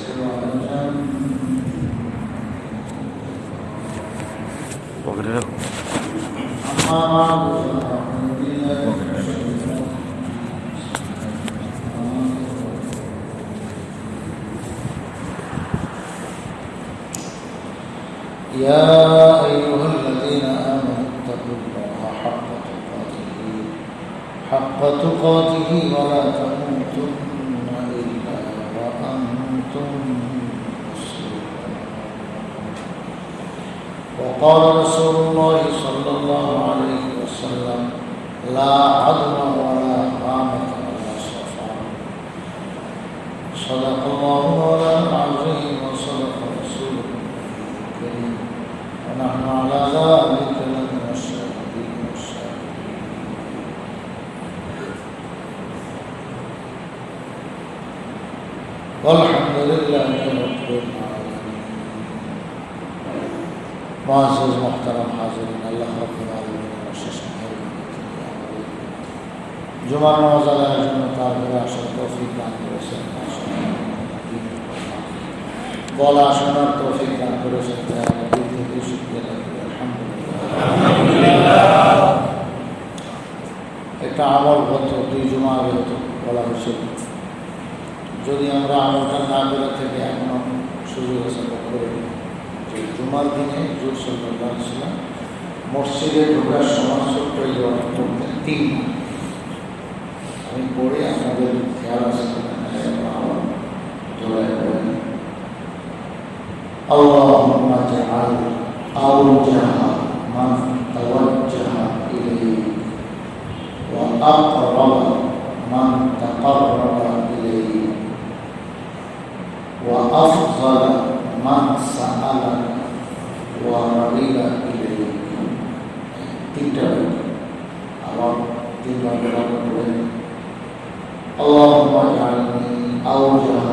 يا أيها الذين آمنوا اتقوا الله حق تقاته ولا تموتن إلا وأنتم مسلمون. وقال رسول الله صلى الله عليه وسلم لا عدوى ولا غامة ولا صفاء. صدق الله مولانا العظيم وصدق رسوله الكريم ونحن على ذلك لمن الشاهدين والشاكرين. والحمد لله رب العالمين. معزز محترم حاضرین، আল্লাহ রাব্বুল আলামিনের অশেষ মেহেরবানিতে জুমার নামাজ আদায়ের জন্য তার ঘরে আসার তৌফিক দান করেছেন, বলা শোনার তৌফিক দান করেছেন। দিন থেকে শুকরিয়া লাগবে, আলহামদুলিল্লাহ। একটা আমল হতো, 2 জুমা আগে হতো, বলা হয়েছিল যদি আমরা আমলটা না করে থেকে এখনো সুযোগ আছে করে যে জুমার দিনে জুর সন্ধ্যা ছিল মসজিদে ঢোকার সময় ছোট্ট করতেন 3। আমি পড়ে আপনাদের খেয়াল আছে اللهم اجعل أوجه من توجه إليه وأقرب من تقرب إليه وأفضل من سألك ورغب إليه. 3টা আবার 3বার বলেন اللهم اجعلني أوجه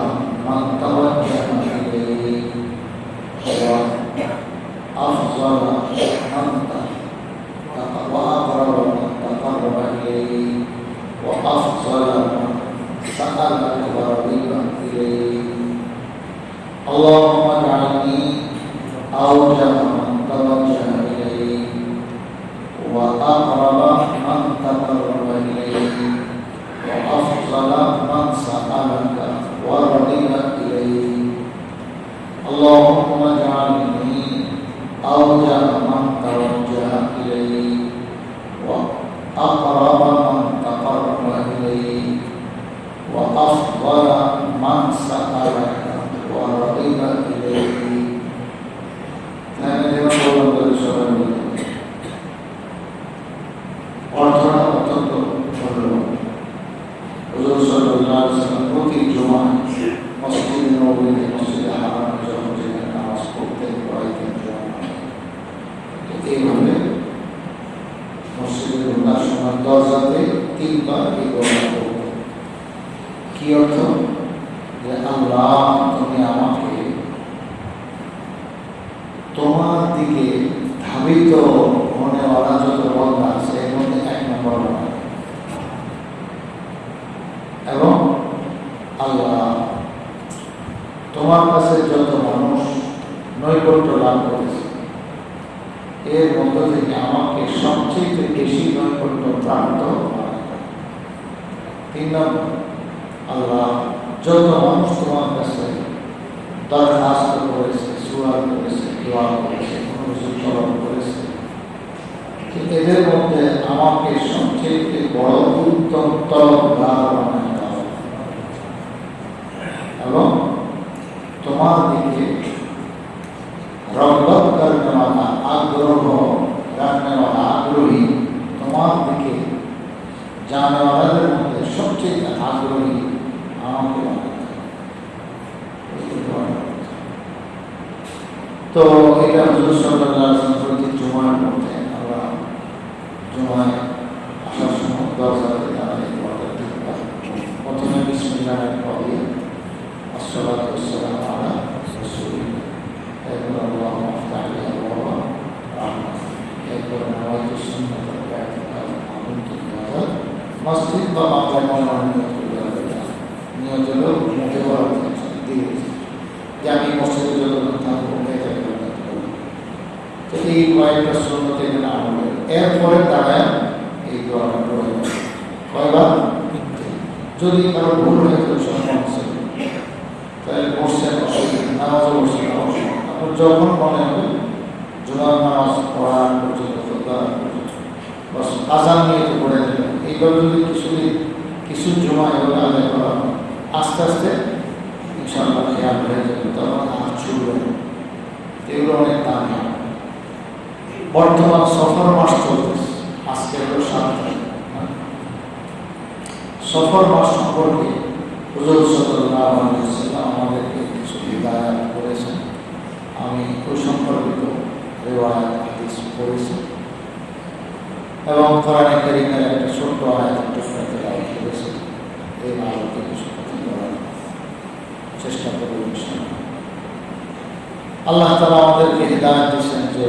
من توجه إليه وأفضل من وأقرب من تقرب إليه وأفضل من سألك ورغب إليه. اللهم اجعلني أوجه من توجه إليه وأقرب من تقرب إليه وأفضل من سألك ورغب إليه. اللهم اجعلني أوجه من توجه إليه وأقرب من تقرب إليه وأفضل من سألك ورغب إليه. অর্থটা অত্যন্ত মূল্যবান। হুজুর সাল্লাল্লাহু আলাইহি ওয়াসাল্লাম প্রতি জুমায় মসজিদে নববীতে মসজিদে হারামে যখন যেখানে নামাজ পড়তেন পড়াইতেন এইভাবে মসজিদে ঢোকার সময় দরজাতে 3বার এই দোয়া করতেন। কি অর্থ? যে আল্লাহ তুমি আমাকে তোমার দিকে ধাবিত হনেওয়ালা যত বান্দা আছে এর মধ্যে 1 নম্বর বানাবে। এবং আল্লাহ তোমার কাছে যত মানুষ নৈকট্য লাভ করেছে এর মধ্য থেকে আমাকে সবচেয়ে বেশি নৈকট্য প্রাপ্ত। 3 নম্বর, আল্লাহ যত মানুষ তোমার কাছে দরখাস্ত করেছে, সুয়াল করেছে, দোয়া করেছে, কোনো কিছু তলব করেছে, এদের মধ্যে আমাকে সবচেয়ে বড় উত্তম তলবদার বানায় দাও এবং তোমার দিকে রগবত করনেওয়ালা, আগ্রহ রাখনেওয়ালা, আগ্রহী, তোমার দিকে জানেওয়ালাদের মধ্যে সবচেয়ে আগ্রহী আমাকে বানায়। তো এটা হুজুর সাল্লাল্লাহু আলাইহি ওয়াসাল্লাম প্রতি জুমার মধ্যে আমরা জুমায় আসার সময় দরজাতে দাঁড়াই প্রথমে বিসমিল্লাহ পড়ি, আসসালাতু ওয়াসসালামু আলা রাসূলিল্লাহ, এরপর আল্লাহুম্মা আফতাহ লি আবওয়াবা রাহমাত, এরপর নাওয়াইতু সুন্নাতাল ইতিকাফ আমুনতু বিহাযা মসজিদ বা মাকামে নিয়ত হলো মুখে বলা দিয়ে কয়েকটা সুন্নতে এখানে আমল করি, এরপরে দাঁড়ায় এই দোয়াটা করে কয়বার। যদি কারো ভুল হয়ে যায় সমস্যা, তাহলে বসছেন অসুবিধা, নামাজও বসছেন অবশ্যই। আপনার যখন মনে হবে জুমার নামাজ পড়ার পর্যন্ত বাস আজান নিয়ে তো পড়ে দেবেন। এইবার যদি কিছু জমা এভাবে আদায় করা হয়, আস্তে আস্তে ইনশাআল্লাহ খেয়াল হয়ে যাবে, তখন আর ছুটবে না। এগুলো অনেক দামি। বর্তমান সফর মাস চলতেছে, আজকে হলো 7 তারিখ। সফর মাস সম্পর্কে হুজুর সাল্লাল্লাহু আলাইহি ওয়াসাল্লাম আমাদেরকে কিছু হিদায়াত করেছেন। আমি ওই সম্পর্কিত রিওয়ায়াত হাদিস পড়েছি এবং কোরআনে কারীমের একটা ছোট্ট আয়াত তেলাওয়াত করেছি। এই আলোকে কিছু কথা বলার চেষ্টা করব ইনশাআল্লাহ। আল্লাহ তাআলা আমাদেরকে হিদায়াত দিয়েছেন যে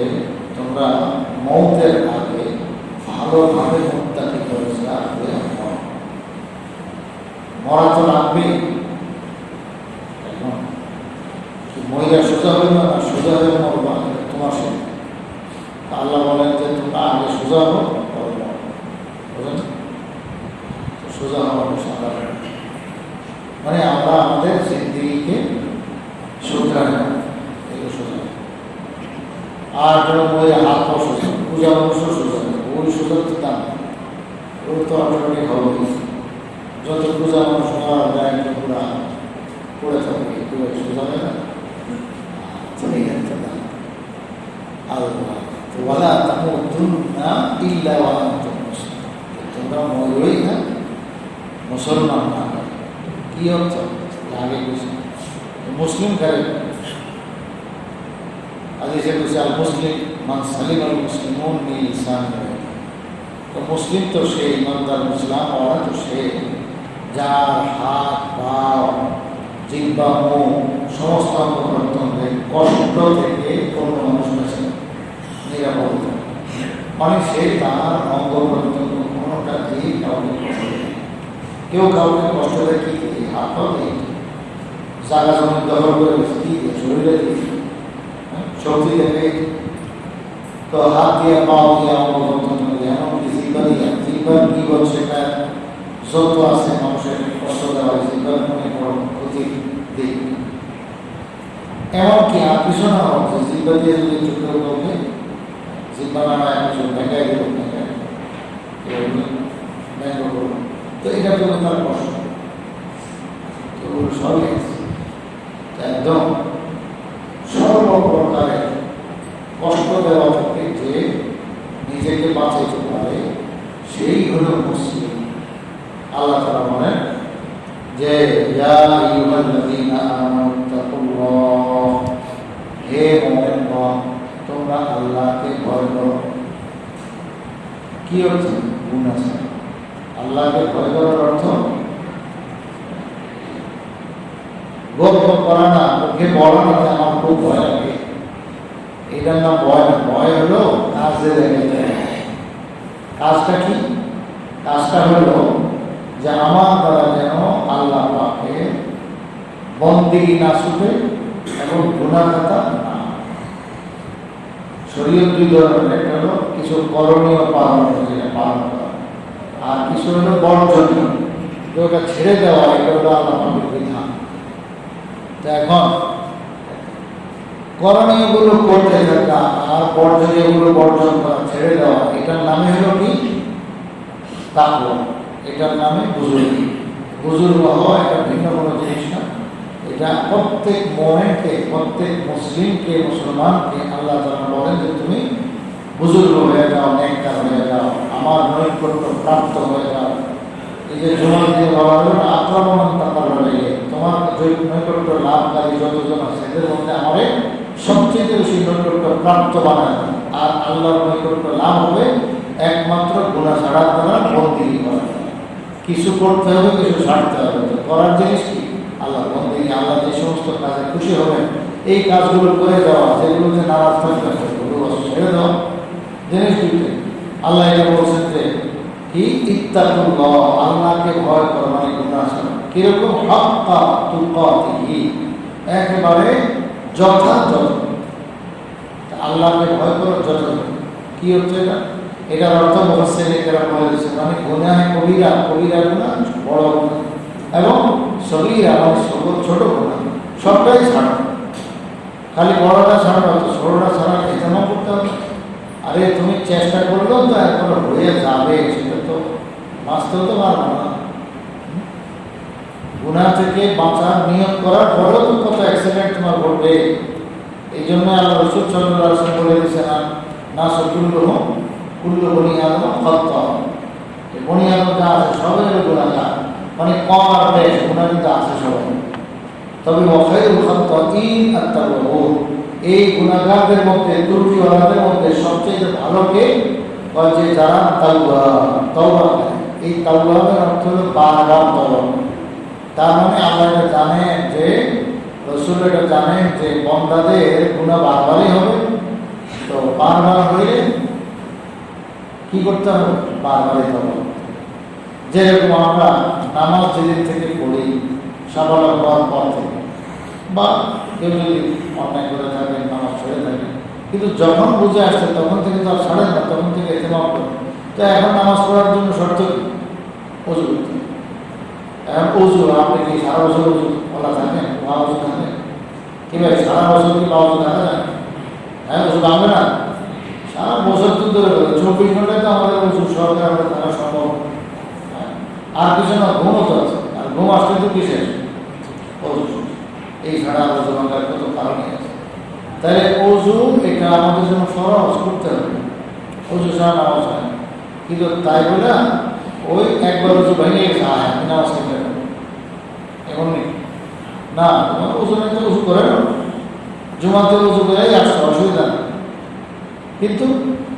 তোমরা মওতের আগে ভালোভাবে মুত্তাকি পরিষ্কার হয়ে নাও। মরা তো লাগবে, এখন মহিলা সোজা হইল না, সোজা হয়ে মরবা, তোমার সঙ্গে আল্লাহ বলেন যে তোমরা আগে সোজা হো, বুঝলেন? সোজা হওয়ার সাধারণ মানে আমরা আমাদের জিন্দিগিকে শুধরাই, এগুলো সোজা। আর কোনো মহিলা হাত পা সোজা, পূজা অবশ্য সোজা, ওই সোজা তো দাম, ওই তো অটোমেটিক হবে। যত পূজা মানুষ হওয়ার ব্যাগ পুরা পড়ে থাকবে, সোজা হয় না। আল্লাহ ওয়ালা তামুতুন্না ইল্লা ওয়া আনতুম মুসলিমুন, তোমরা মরবেই না মুসলমান না। কি অর্থ আগে বুঝি? মুসলিম কারে হাদিসে বলছে আল মুসলিম মান সালিমাল মুসলিমুন মিন লিসানিহি। তো মুসলিম তো সেই ইমানদার, মুসলাম ওরা তো সে যার হাত পা জিহ্বা মুখ সমস্ত অঙ্গ-প্রত্যঙ্গের কষ্ট থেকে কোনো মানুষ আছে নিরাপদ, মানে সে তার অঙ্গ-প্রত্যঙ্গ কোনোটা দিয়ে কাউকে কষ্ট দেয়। কেউ কাউকে কষ্ট দেয় কি দিয়ে? হাত পা দিয়ে, জায়গা জমি দখল করে কি দিয়ে? শরীরে দিয়ে, শক্তি দেখে। তো হাত দিয়ে পা দিয়ে অঙ্গ-প্রত্যঙ্গ দিয়ে, এমনকি জিহ্বা দিয়ে, জিহ্বার কি বল সেটা যত আছে মানুষের কষ্ট দেওয়া, জিহ্বার মনে বড় ক্ষতি দিক। এমনকি আর কিছু না হোক যে জিহ্বা দিয়ে যদি চুক্তি কাউকে জিহ্বা নামায় কিছু ভেঙে দিল, তো এটা তো তার কষ্ট, তো সবই একদম সর্বপ্রকারের কষ্ট দেওয়া থেকে যে নিজেকে বাঁচাইতে পারে সেই হল মুসলিম। আল্লাহ তাআলা বলেন যে ইয়া আইয়ুহাল্লাযীনা আমানু তাকুল্লাহ, হে মুমিনগণ তোমরা আল্লাহকে ভয় করো। কি অর্থ? গুনাহ ছাড়া। আল্লাহকে ভয় করার অর্থ গল্প করা না, ওকে বলা না যে আমার খুব ভয় লাগে, এটার নাম ভয় না। ভয় হলো কাজে লেগে। কাজটা কি? কাজটা হলো যে আমার দ্বারা যেন আল্লাহ পাকে বন্দেগী না ছুটে এবং গুনাহ খাতা না। শরীয়ত দুই ধরনের, একটা হলো কিছু করণীয় পালন করা, আর কিছু হলো বর্জনীয়, ওটা ছেড়ে দেওয়া, এটা হলো আল্লাহ পাকের বিধান। তা এখন করণীয়গুলো করতে থাকা আর বর্জনীয়গুলো বর্জন করা, ছেড়ে দেওয়া, এটার নামে হলো কি? তাকওয়া। এটার নামে বুজুর্গি। বুজুর্গ হওয়া এটা ভিন্ন কোনো জিনিস না। এটা প্রত্যেক মুমিনকে, প্রত্যেক মুসলিমকে, মুসলমানকে আল্লাহ তাআলা বলেন যে তুমি বুজুর্গ হয়ে যাও, নেককার হয়ে যাও, আমার নৈকট্য প্রাপ্ত হয়ে যাও। এই যে জুমার দিনে বলা হলো না, আক্রমণ তাকার হয়ে তোমার নৈকট্য লাভকারী যতজন আছে এদের মধ্যে আমাদের সবচেয়ে বেশি নৈকট্য প্রাপ্ত বানায়। আর আল্লাহর নৈকট্য লাভ হবে একমাত্র গুনাহ ছাড়ার দ্বারা, বন্দেগী করা। কিছু করতে হবে, কিছু ছাড়তে হবে। করার জিনিস কি? আল্লাহ বন্দেগী। আল্লাহ যে সমস্ত কাজে খুশি হবেন এই কাজগুলো করে দেওয়া, যেগুলোতে নারাজ থাকবে সেগুলো ছেড়ে দেওয়া। জিনিস দুটো আল্লাহ এটা বলছেন যে কি? ইত্তাকুল্লাহ, আল্লাহকে ভয় করা মানে গুনাহ ছাড়া। কিরকম? হাক্কা তুকাতিহি, একেবারে যথাযথ। আল্লাহকে ভয় করো যথাযথ। কি হচ্ছে এটা? এটার অর্থ মুফাসসিরিনেরা বলে দিয়েছে, মানে গুনাহ কবিরা, কবিরা গুনাহ, বড় গুনাহ এবং সগীরা মানে ছোট গুনাহ সবটাই ছাড়ো। খালি বড়টা ছাড়ো, তো ছোটটা ছাড়া এজন্য করতে হবে। আরে তুমি চেষ্টা করলেও তো একবার হয়ে যাবে, সেটা তো বাঁচতেও তো পারবো না। গুনাহ থেকে বাঁচার নিয়ত করার পরেও তো কত অ্যাক্সিডেন্ট তোমার ঘটবে। এই জন্য আল্লাহ রাসূল সাল্লাল্লাহু আলাইহি ওয়াসাল্লাম বলে দিয়েছেন, না কুল্লুহুম কুল্লু বনি আদম খাতা, বনি আদম যা আছে সবাই গুনাহগার, মানে কম আর বেশ গুনাহ কিন্তু আছে সবাই। তবে ওয়াখাইরুল খাত্তাঈন আত-তাওয়াবুন, এই গুনাহগারদের মধ্যে, ত্রুটিওয়ালাদের মধ্যে সবচেয়ে ভালো কে? যে যারা তওবা করে। এই তাওবার অর্থ হলো বারবার তওবা। তার মানে আল্লাহ এটা জানেন, যে রাসূল এটা জানেন যে বান্দাদের গুনাহ বারবারই হবে। তো বারবার হইলে কি করতে হবে? বারবারই তওবা। যেরকম আমরা নামাজ যেদিন থেকে পড়ি, সাবালক হওয়ার পর থেকে, বা কেউ যদি অন্যায় করে থাকে, নামাজ ছেড়ে থাকে, কিন্তু যখন বুঝে আসছে তখন থেকে তো আর ছাড়েন না, তখন থেকে ইহতিমাম করে। তো এখন নামাজ পড়ার জন্য শর্ত কি? ওযু করতে হবে। এখন ওযু, আপনি কি সারা বছর ওযু বলা থাকেন, বা ওযু থাকেন? কি ভাই, সারা বছর কি বা ওযু থাকা যায়? হ্যাঁ, ওযু ভাঙবে না। সারা বছর তো ধরে 24 ঘন্টায় তো আমাদের ওযু সহকারে আমাদের থাকা সম্ভব। আর কিছু না, ঘুমও তো আছে, আর ঘুম আসলে তো কিসের? ওযু। এই ছাড়া ওযু ভাঙার কত কারণই আছে। তাহলে ওযু এটা আমাদের জন্য ফরজ করতে হবে। ওযু ছাড়া নামাজ হয় না। কিন্তু তাই বলে ওই একবার ওযু ভেঙে গেছে, আমি নামাজ পড়তে পারবো এমন নেই। না, তোমার ওযু নেই তো ওযু করে না, জুমাতে ওযু করেই আসছো, অসুবিধা নেই। কিন্তু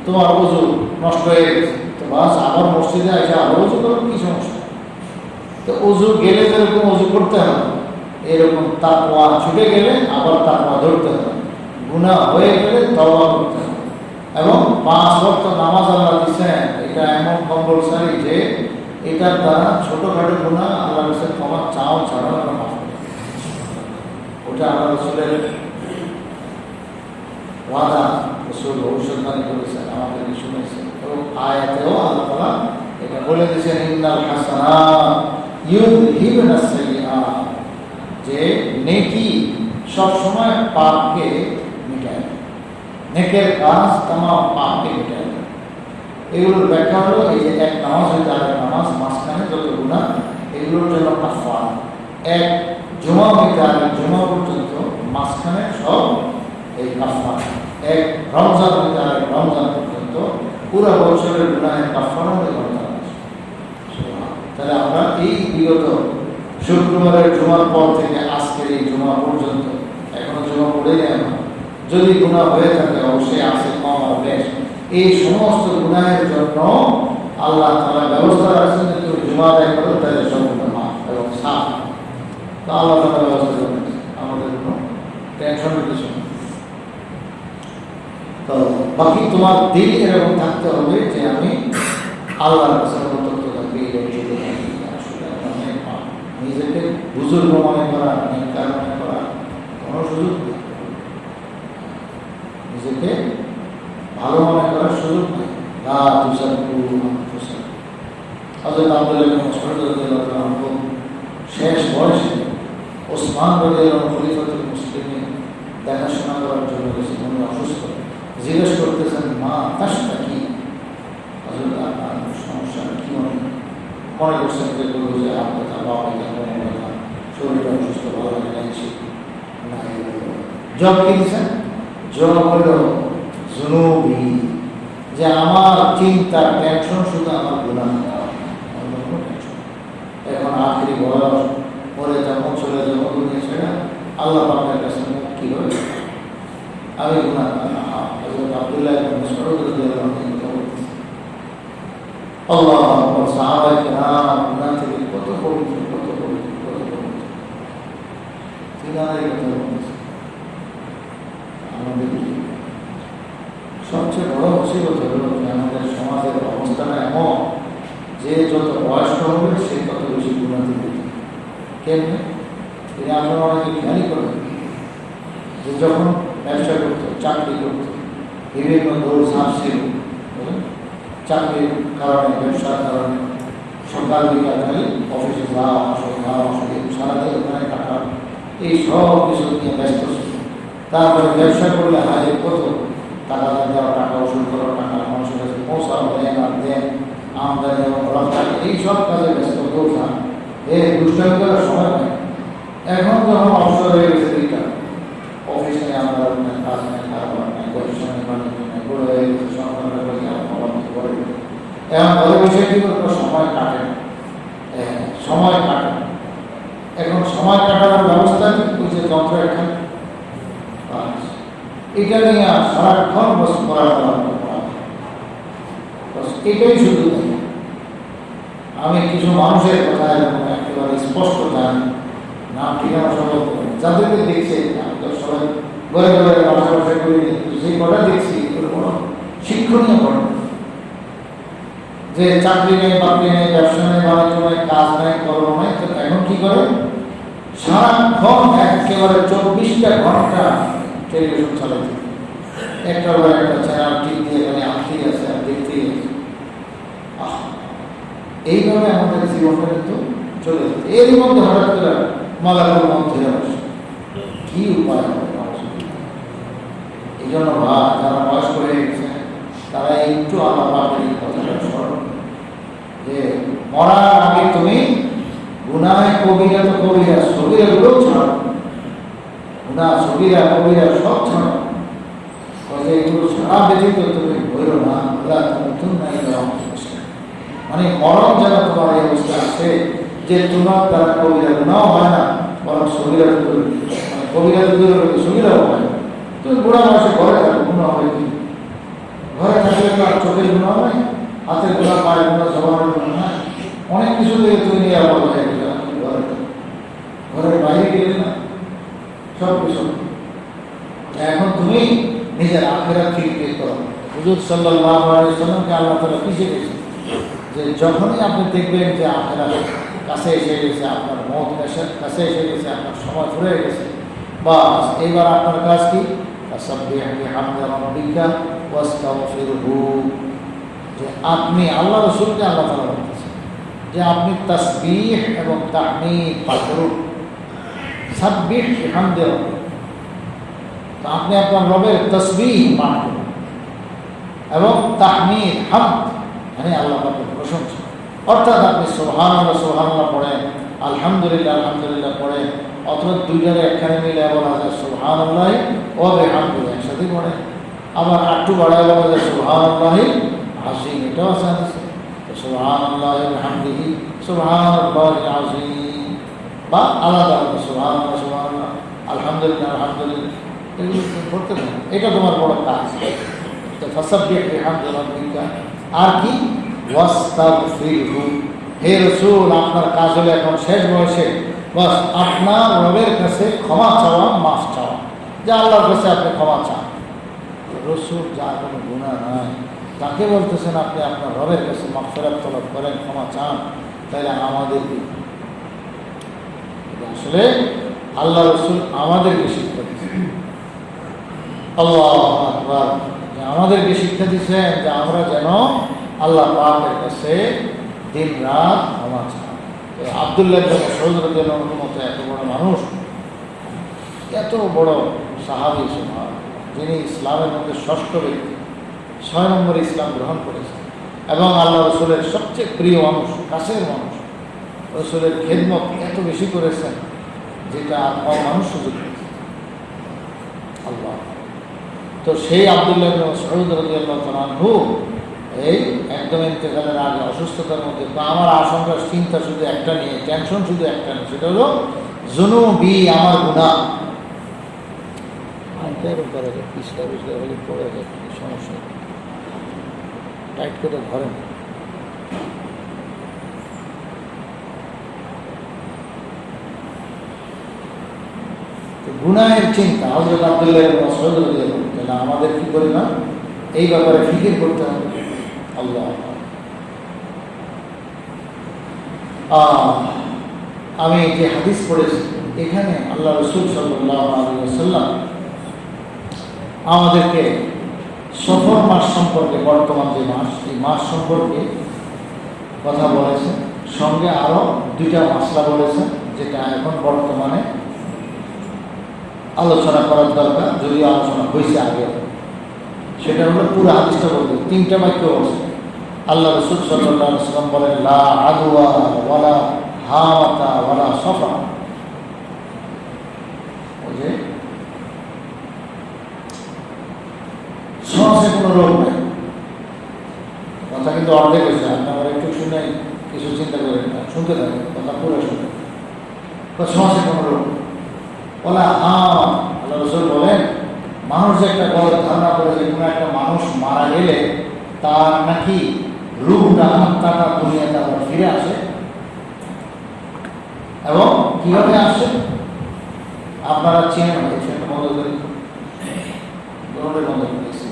তোমার ওযু নষ্ট হয়ে গেছে, তো বাস আবার মসজিদে এসে আবার ওযু করো, কি সমস্যা? তো ওযু গেলে যেরকম ওযু করতে হবে, এরকম তাকওয়া ছুটে গেলে আবার তাকওয়া ধরতে হবে। গুনাহ হয়ে গেলে তওবা করতে হবে। এবং 5 ওয়াক্ত নামাজ আল্লাহ দিচ্ছেন, এটা এমন কম্পালসারি যে এটার দ্বারা ছোটখাটো গুনাহ আল্লাহর কাছে ক্ষমা চাও ছাড়াও আমরা মাফ করি। ওটা আল্লাহ রাসূলের ওয়াদা, রাসূল ভবিষ্যৎবাণী করেছেন, আমাদেরকে শুনেছেন। এবং আয়াতেও আল্লাহ তাআলা এটা বলে দিয়েছেন, ইন্নাল হাসানাত ইউযহিবুনাস সাইয়্যাত, যে নেকি সবসময় পাপকে মিটায়। নেকের কাজ তোমার পাপকে মিটায়। এগুলোর ব্যাখ্যা হলো, এই যে এক নামাজ হইতে আরেক নামাজ মাঝখানে যত গুনাহ, এগুলোর জন্য কাফারা। এক জুমা হইতে আরেক জুমা পর্যন্ত মাঝখানে সব এই কাফারা। এক রমজান হইতে আরেক রমজান পর্যন্ত পুরো বছরের গুনাহের কাফারা হয়ে রমজান। তাহলে আমরা এই বিগত শুক্রবারের জুমার পর থেকে আজকের এই জুমা পর্যন্ত, এখনো জুমা পড়েই যায় না, যদি গুনাহ হয়ে থাকে অবশ্যই আছে কম আর বেশ, এই সমস্ত গুনাহের জন্য আল্লাহ তাআলা ব্যবস্থা রাখছেন যে তুমি জুমা আদায় করো, তাহলে সব গুনাহ মাফ এবং সাফ। তো আল্লাহ তাআলা ব্যবস্থা করেন, আমাদের কোনো টেনশনের কিছু নেই। তো বাকি তোমার দিল এরকম থাকতে হবে যে আমি আল্লাহর কাছে অনুতপ্ত থাকি, লজ্জিত থাকি। আসলে নিজেকে বুজুর্গ মনে করা, নেককার মনে করা কোনো সুযোগ নেই। নিজেকে ভালো মনে করার সুযোগ নেই। হযরত আব্দুল্লাহ ইবনে মাসউদ রাদিয়াল্লাহু আনহু শেষ বয়সে ওসমান রাদিয়াল্লাহু আনহু খলিফাতুল মুসলিমিন দেখাশোনা করার জন্য গেছেন। উনি অসুস্থ, জিজ্ঞেস করতেছেন, মা তাশতা কি? হযরত আপনার সমস্যা কি? মনে করছেন যে বলবো যে আপনার বাবা শরীরটা অসুস্থ, ভালো হয়ে যাচ্ছে না। জব কি দিচ্ছেন? জব হল জুনুবি, যে আমার চিন্তা টেনশন শুধু আমার গুনাহ, অন্য কোনো টেনশন। এখন আখেরি বয়স, পরে যখন চলে যাবো দুনিয়া ছেড়ে, আল্লাহ পাকের কাছে মুক্তি হয়ে আমি গুনাহ হযরত আব্দুল্লাহ ইবনে মাসউদ রাদিয়াল্লাহু আনহু বলতেছেন, আল্লাহু সাহাবায়ে কেরাম গুনাহ থেকে কত পবিত্র, কত পবিত্র, কত পবিত্র। তিনারাই কথা বলতেছেন। আমাদের সবচেয়ে বড় মুসিবত হলো যে আমাদের সমাজের অবস্থাটা এমন যে যত বয়স্ক হবে সে তত বেশি গুনাহ দিবে। কেমনে? আপনারা অনেকে খেয়ালই করেন যে যখন ব্যবসা করতো, চাকরি করতো, বিভিন্ন দৌড়ঝাঁপ ছিল, চাকরির কারণে, ব্যবসার কারণে সকাল বিকাল খালি অফিসে যাওয়া আসা সারাদিন ওখানে কাটা, এই সব কিছু নিয়ে ব্যস্ত ছিল। তারপরে ব্যবসা করলে হাজির কত টাকা দেওয়া, টাকা ওষুধ করা, টাকা মানুষের কাছে পৌঁছানো, দেন আর দেন, আমদানি এবং রপ্তানি, এই সব কাজে ব্যস্ত দৌড়ঝাঁপ, দুষ্টামি করার সময় নেই। এখন যখন অবসর হয়ে গেছে দুইটা, অফিসে আমরা কাজ নেই, কারবার নেই, ব্যবসা নেই, বাণিজ্য নেই, বড় হয়ে গেছে, সরকারের কাছে অবলম্বন করে এখন ঘরে বসে কি করবো, সময় কাটে, সময় কাটে। এখন সময় কাটানোর ব্যবস্থা কি, ওই যে যন্ত্র এখানে এটা নিয়ে সারাক্ষণ বস করা, এটাই শুধু নেই। আমি কিছু মানুষের কথা একেবারে স্পষ্ট জানি, নাম ঠিকানা সবাই যাদেরকে দেখছে, আমি তো সবাই ঘরে ঘরে বাসা করি, সেই কটা দেখছি কোনো শিক্ষণীয় ঘটনা, যে চাকরি নেই, বাকরি নেই, ব্যবসা নেই, বাণিজ্য নেই, কাজ নেই, কর্ম নেই, তো এখন কি করে, সারাক্ষণ একেবারে 24টা ঘন্টা টেলিভিশন চালাতে, একটা বড় একটা চ্যানেল টিপ দিয়ে এখানে আঁকতেই আছে আর দেখতেই আছে। এইভাবে আমাদের জীবনটা কিন্তু চলে যাচ্ছে। এর মধ্যে হঠাৎ করে মালাকুল মউত ধরে আসে, কি উপায় হবে? এই জন্য যারা বয়স করে গেছে তারা একটু আল্লাহ পাকের এই কথাটা স্মরণ, যে মরার আগে তুমি গুনাহে কবিরা তো কবিরা সগীরা গুলো ছাড়ো, গুনাহ সগীরা কবিরা সব ছাড়ো, এগুলো সারা ব্যতীত তুমি বইরো না, আল্লাহ নতুন নাই মানে মরণ যেন তোমার এই অবস্থা আছে যে তোমার দ্বারা কবিরা গুনাও হয় না, বরং সগীরা মানে কবিরা সগীরাও হয় না। তুমি বুড়া বয়সে ঘরে থাকো, গুণা হবে কি? ঘরে থাকলে তো আর চোখের গুণা হয়, হাতের গুণা, পায়ের গুণা, জবানের গুণা হয়, অনেক কিছু থেকে তুমি নিয়ে আবার হয়ে গেলে ঘরে ঘরের বাইরে গেলে না, সব কিছু। এখন তুমি নিজের আখেরাত ঠিক করো। হুজুর সাল্লাল্লাহু আলাইহি ওয়াসাল্লামকে আল্লাহ তাআলা কি শিখিয়েছেন, যে যখনই আপনি দেখবেন যে আখেরাত কাছে এসে গেছে, আপনার মওত কাছে এসে গেছে, আপনার সময় ফুরে গেছে, বাস এইবার আপনার কাজ কি, ফাসাব্বিহ বিহামদি রাব্বিকা ওয়াস্তাগফিরহু, যে আপনি আল্লাহ রাসূলকে আল্লাহ তাআলা বলতেছেন যে আপনি তাসবিহ এবং তাহমিদ পাঠ করুন। সাব্বিহ বিহামদি রাব্বিকা, তো আপনি আপনার রবের তসবিহ পাঠ করুন এবং তাহমিদ, হামদ মানে আল্লাহ পাকের প্রশংসা, অর্থাৎ আপনি সুবহানাল্লাহ সুবহানাল্লাহ পড়েন, আলহামদুলিল্লাহ আলহামদুলিল্লাহ পড়েন, অথবা দুইটারে একখানে মিলে বলা যায় সুবহানাল্লাহ ওয়া বিহামদিহি, একসাথে পড়েন। আবার একটু বাড়ায় বলা যায় সুবহানাল্লাহ আযীম, এটাও আছে হাদিসে, সুবহানাল্লাহ ওয়া বিহামদিহি সুবহানাল্লাহ আযীম, বা আলাদা আলাদা সুবহানাল্লাহ সুবহানাল্লাহ আলহামদুলিল্লাহ আলহামদুলিল্লাহ, এগুলো পড়তে থাকেন। এটা তোমার বড় কাজ। তো ফাসাব্বিহ বিহামদি রাব্বিকা, আর কি, ওয়াস্তাগফিরহু, হে রাসূল আপনার কাজ হলো এখন শেষ বয়সে বাস আপনার রবের কাছে ক্ষমা চাওয়া, মাফ চাওয়া, যে আল্লাহর কাছে আপনি ক্ষমা চান। রাসূল যার কোনো গুনাহ নাই তাকে বলতেছেন আপনি আপনার রবের কাছে মাগফিরাত তলব করেন, ক্ষমা চান, তাহলে আমাদের আসলে আল্লাহ রাসূল আমাদেরকে শিক্ষা দিচ্ছেন। আল্লাহু আকবার, আমাদেরকে শিক্ষা দিচ্ছেন যে আমরা যেন আল্লাহ পাকের কাছে দিন রাত ক্ষমা চাই। আব্দুল্লাহ ইবনে মাসউদ রাদিয়াল্লাহু আনহুর মতো এত বড় মানুষ, এত বড় সাহাবী, যিনি ইসলামের মধ্যে ষষ্ঠ ব্যক্তি, 6 নম্বরে ইসলাম গ্রহণ করেছেন এবং আল্লাহ রাসূলের সবচেয়ে প্রিয় মানুষ, কাছের মানুষ, রাসূলের খেদমত এত বেশি করেছেন যেটা কম মানুষ সুযোগ পেয়েছে। আল্লাহ, তো সেই আব্দুল্লাহ ইবনে মাসউদ রাদিয়াল্লাহু তাআলা আনহু এই একদম ইন্তেকালের আগে অসুস্থতার মধ্যে, তো আমার আশঙ্কা চিন্তা শুধু একটা নিয়ে, টেনশন শুধু একটা নিয়ে, সেটা হলো যুনুবি, আমার গুনাহ। করে পিছলা পিছলা হলে পড়ে যায়, সমস্যা টাইট করে ধরেন। গুনাহের চিন্তা হযরত আব্দুল্লাহ ইবনে মাসউদ রাদিয়াল্লাহু তাআলা, আমাদের কি করে না এই ব্যাপারে ফিকির করতে হবে। আল্লাহ, আমি যে হাদিস পড়েছি এখানে আল্লাহ রাসূল সাল্লাল্লাহু আলাইহি ওয়াসাল্লাম আমাদেরকে সফর মাস সম্পর্কে, বর্তমান যে মাস, এই মাস সম্পর্কে কথা বলেছে, সঙ্গে আরো দুইটা মাসলা বলেছে যেটা এখন বর্তমানে আলোচনা করার দরকার, যদিও আলোচনা হয়েছে আগে। সেটা হলো পুরো হাদিসটা বলতে তিনটা বাক্য আছে। আল্লাহ রাসূল সাল্লাল্লাহু আলাইহি ওয়াসাল্লাম বলেন, লা আদওয়া ওয়ালা হাওয়াতা ওয়ালা সফা। ওই যে শ্বাসে কোনো রোগ নেই, কথা কিন্তু অর্ধেক হয়েছে। আপনি আমার একটু শুনে কিছু চিন্তা করেন না, শুনতে থাকেন, কথা পুরো শুনে। শ্বাসে কোনো রোগ ওলা হাওয়া। আল্লাহ রাসূল বলেন, মানুষ যে একটা বড় ধারণা করে যে কোনো একটা মানুষ মারা গেলে তার নাকি রূপটা, আত্মাটা দুনিয়াতে আবার ফিরে আসে, এবং কিভাবে আসে আপনারা চেনেন হয়েছে। একটা মনে করি মনে করেছি,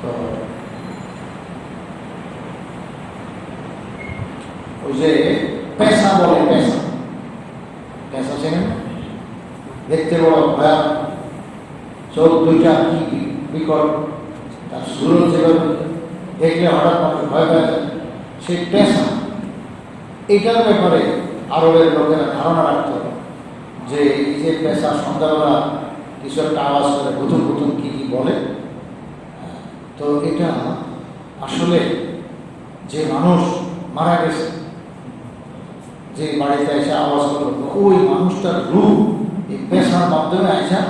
তো ওই যে পেশা বলে, পেশা পেশা চেনেন, দেখতে বড় ভয়ানক, চোখ দুইটা কি বিকট, তার সুরত যেভাবে দেখলে হঠাৎ মানুষ ভয় পেয়ে যায়, সেই পেশা। এইটার ব্যাপারে আরবের লোকেরা ধারণা রাখত যে এই যে পেশা সন্ধ্যাবেলা কিছু একটা আওয়াজ করে, প্রথম প্রথম কি কি বলে, তো এটা আসলে যে মানুষ মারা গেছে, যে বাড়িতে এসে আওয়াজ করলো, ওই মানুষটার রূপ এই পেশার মাধ্যমে আসা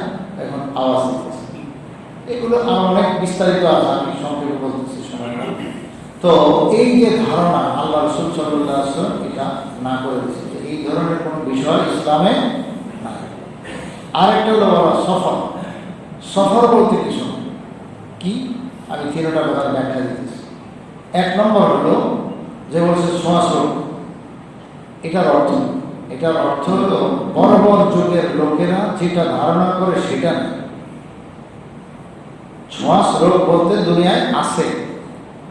এখন আওয়াজ দিতেছে। এগুলো আর অনেক বিস্তারিত আছে, আমি সংক্ষেপে বলতেছি সময় না। তো এই যে ধারণা আল্লাহ রাসূল সাল্লাল্লাহু আলাইহি ওয়াসাল্লাম এটা না করে দিয়েছে, যে এই ধরনের কোনো বিষয় ইসলামে নাই। আরেকটা হলো সফর। সফর বলতে কিছু কি, আমি তিনটা কথা ব্যাখ্যা দিতেছি। এক নম্বর হলো যে বলছে শ্বাস রোগ। এটার অর্থ হলো বড় বড় যুগের লোকেরা যেটা ধারণা করে সেটা না। শ্বাস রোগ বলতে দুনিয়ায় আছে,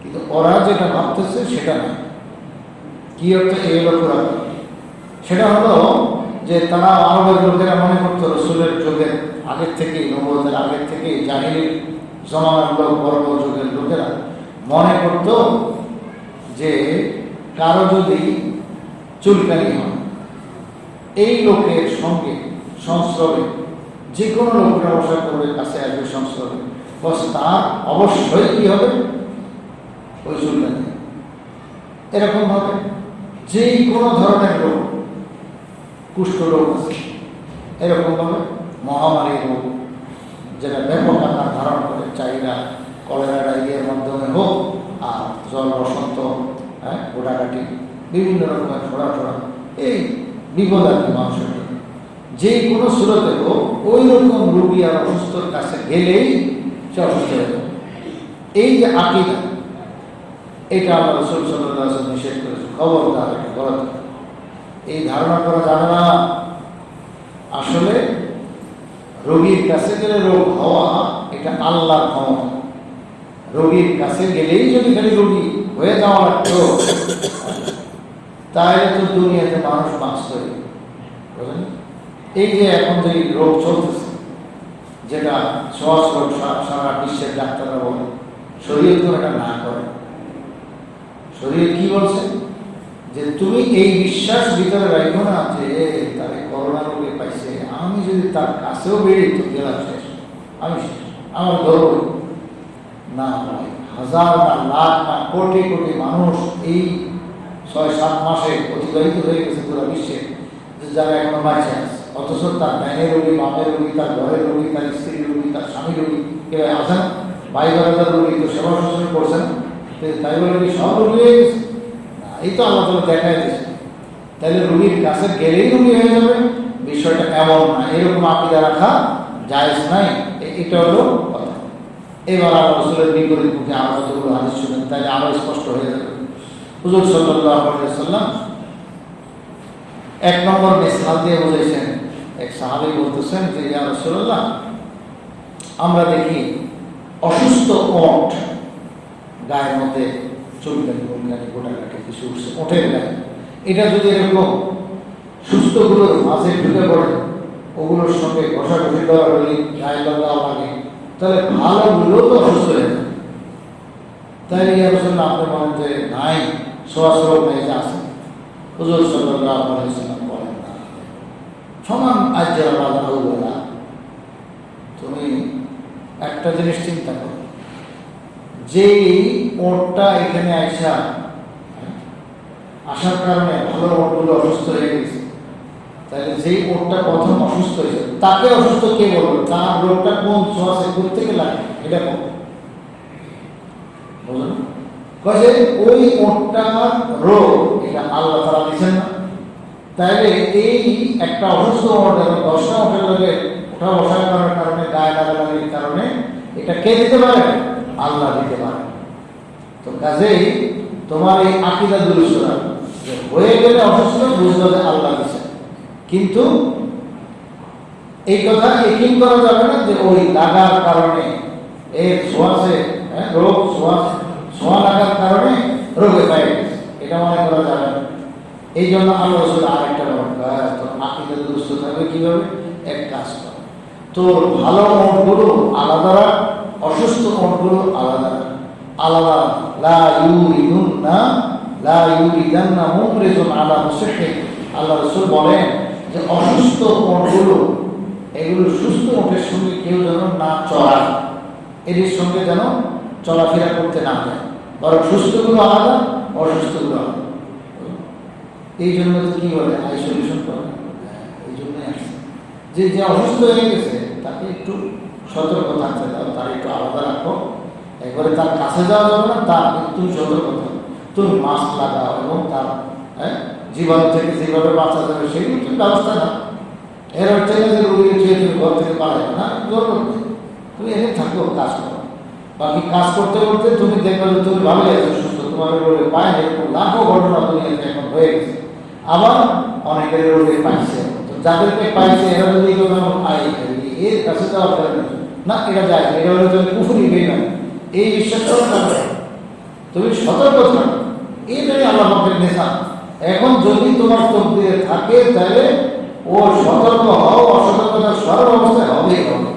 কিন্তু ওরা যেটা ভাবতেছে সেটা না। কি অর্থ এই লোকেরা? সেটা হলো যে তারা আরবের লোকেরা মনে করতো রাসূলের যুগের আগের থেকেই, নবুয়তের আগের থেকেই, জাহিলির জমানার লোক, বড় বড় যুগের লোকেরা মনে করতো যে কারো যদি চুলকানি হয়, এই লোকের সঙ্গে সংস্রবে যে কোনো লোক ব্যবসা করবে, কাছে আসবে সংস্রবে, বস তার অবশ্যই কি হবে, ওই চুলকানি। এরকম ভাবে যে কোনো ধরনের রোগ, কুষ্ঠ রোগ আছে, এরকম ভাবে মহামারী রোগ যেটা ব্যাপক আকার ধারণ করে, চাহিদা কলেরা ডায়রিয়ার মাধ্যমে হোক, আর জল বসন্ত, গোটাকাটি বিভিন্ন রকমের ছোড়া এই বিপদ আর কি মানুষের জন্য, যে কোনো সুরতে হোক, ওই রকম রোগী আর অসুস্থর কাছে গেলেই সে অসুস্থ হয়ে যাবে। এই যে আকীদা, এটা আল্লাহ রাসূল সাল্লাল্লাহু আলাইহি ওয়াসাল্লাম নিষেধ করেছে, খবরদার, এটা গলত। এই ধারণা করা যাবে না। আসলে রোগীর কাছে গেলে রোগ হওয়া এটা আল্লাহর ক্ষমতা। রোগীর কাছে গেলেই যদি খালি রোগী হয়ে যাওয়া লাগতো, তাহলে তো দুনিয়াতে মানুষ বাঁচত। বুঝলেন? এই যে এখন যে রোগ চলতেছে, যেটা শ্বাস রোগ, সারা বিশ্বের ডাক্তাররা বলে, শরীয়ত তো এটা না করে। শরীয়ত কি বলছে? যে তুমি এই বিশ্বাস ভিতরে রাখো না যে তারে করোনা রোগে পাইছে, আমি যদি তার কাছেও বেরিয়ে তো গেলাম শেষ, আমি শেষ, আমার ধরব না। হাজার না লাখ না কোটি কোটি মানুষ এই 6-7 মাসে অতিবাহিত হয়ে গেছে পুরো বিশ্বে, যারা এখনো বাঁচে আছে, অথচ তার ডাইনের রোগী, বামের রোগী, তার ঘরের রোগী, তার স্ত্রীর রোগী, তার স্বামীর রোগী, কেউ আসেন ভাই বারাদার রোগী, তো সেবা শুশ্রূষা করছেন, তাই বলে কি সব রোগী হয়ে গেছে? এই তো আল্লাহ তাআলা দেখাই দিয়েছে। তাহলে রোগীর কাছে গেলেই রোগী হয়ে যাবে, বিষয়টা এমন না। এরকম আকীদা রাখা জায়েজ নাই। এটা হলো কথা। এবার আল্লাহ রাসূলের বিপরীত মুখে আরো কতগুলো হাদিস শুনেন, তাহলে আরো স্পষ্ট হয়ে যাবে। হুজুর সাল্লাল্লাহু আলাইহি ওয়াসাল্লাম এক নম্বর মিসাল দিয়ে বলেছেন। এক সাহাবী বলতেছেন যে, ইয়া রাসূলুল্লাহ, আমরা দেখি অসুস্থ ওট গায়ের মধ্যে চুলকানি, গোটাকাটি কিছু উঠছে ওঠের গায়ে, এটা যদি এরকম সুস্থগুলোর মাঝে ঢুকে পড়ে ওগুলোর সঙ্গে ঘষাঘষি করাঘষি গায়ে লাগাও লাগে, তাহলে ভালোগুলো তো অসুস্থ হয়ে যায়। তাই ইয়া রাসূলুল্লাহ আপনি বলেন যে নাই, সোয়াশরব নেই যে আছে। হুজুর সাল্লাল্লাহু আলাইহি ওয়াসাল্লাম বলেন না, সমান আজরা বাদা। তুমি একটা জিনিস চিন্তা করো, যেই ওটটা এখানে আসার কারণে ভালো ওটগুলো অসুস্থ হয়ে গেছে, তাহলে যেই ওটটা প্রথম অসুস্থ হয়েছে তাকে অসুস্থ কে বলবে? তার রোগটা কোন সোয়াসে থেকে লাগে এটা বল, বুঝলেন? কাজে ওই ওটটার রোগ এটা আল্লাহ তাআলা দিচ্ছেন না। তাইলে এই একটা অসুস্থ ওট এবং 10টা ওটের লগে ওঠা বসা করার কারণে, গায়ে লাগালাগির কারণে এটা কে দিতে পারে? আল্লাহ দিতে পারে। তো কাজেই তোমার এই আকীদা দুরুস্ত রাখো, যে হয়ে গেলে অসুস্থ বুঝলো যে আল্লাহ দিচ্ছে, কিন্তু এই কথা ইকিন করা যাবে না যে ওই লাগার কারণে এর ছোঁয়াশে রোগ, ছোঁয়া লাগার কারণে রোগে পাই গেছে, এটা মনে করা যাবে না। এই জন্য আল্লাহ রাসূল আরেকটা বলেন, তোর আকীদা দুরুস্ত থাকবে কিভাবে? এক কাজ কর, তোর ভালো ওটগুলো আলাদা রাখ, অসুস্থ ওটগুলো আলাদা রাখ। আলাদা লা ইউরিদান্না মুমরিদুন আলা মুসিহিন। আল্লাহ রাসূল বলেন যে অসুস্থ ওটগুলো, এগুলো সুস্থ ওটের সঙ্গে কেউ যেন না চড়ায়, এদের সঙ্গে যেন চলাফেরা করতে না যায়, বরং সুস্থগুলো আলাদা, অসুস্থগুলো আলাদা। এই জন্য কি বলে আইসোলেশন করে, এই জন্যই আসছে যে যে অসুস্থ হয়ে গেছে তাকে একটু সতর্ক থাকতে দাও, তার একটু আলাদা রাখো। একবারে তার কাছে যাওয়া যাবে না, তার একটু সতর্ক থাকো, তুমি মাস্ক লাগাও এবং তার জীবাণু থেকে যেভাবে বাঁচা যাবে সেগুলো তুমি ব্যবস্থা নাও। এর অর্থে যে রোগী ছুঁয়ে তুমি ঘর থেকে পালাবে না, জরুরত নেই, তুমি এখানে থাকো, কাজ করো। বাকি কাজ করতে করতে তুমি দেখবে যে তুমি ভালো আছো, সুস্থ, তোমার রোগে পায় না, এরকম লাখো ঘটনা দুনিয়াতে এখন হয়ে গেছে। আবার অনেকের রোগে পাইছে, তো যাদেরকে পাইছে এরা যদি এর কাছে যাওয়া না, এটা যায়, এটা হলে তুমি কুফরি বেইমান, এই বিশ্বাস করো না, তুমি সতর্ক থাকো। এইটাই আল্লাহ পাকের নেশা। এখন যদি তোমার তকদিরে থাকে তাহলে ও সতর্ক হও, অসতর্কতা সর্ব অবস্থায় হবেই হবে।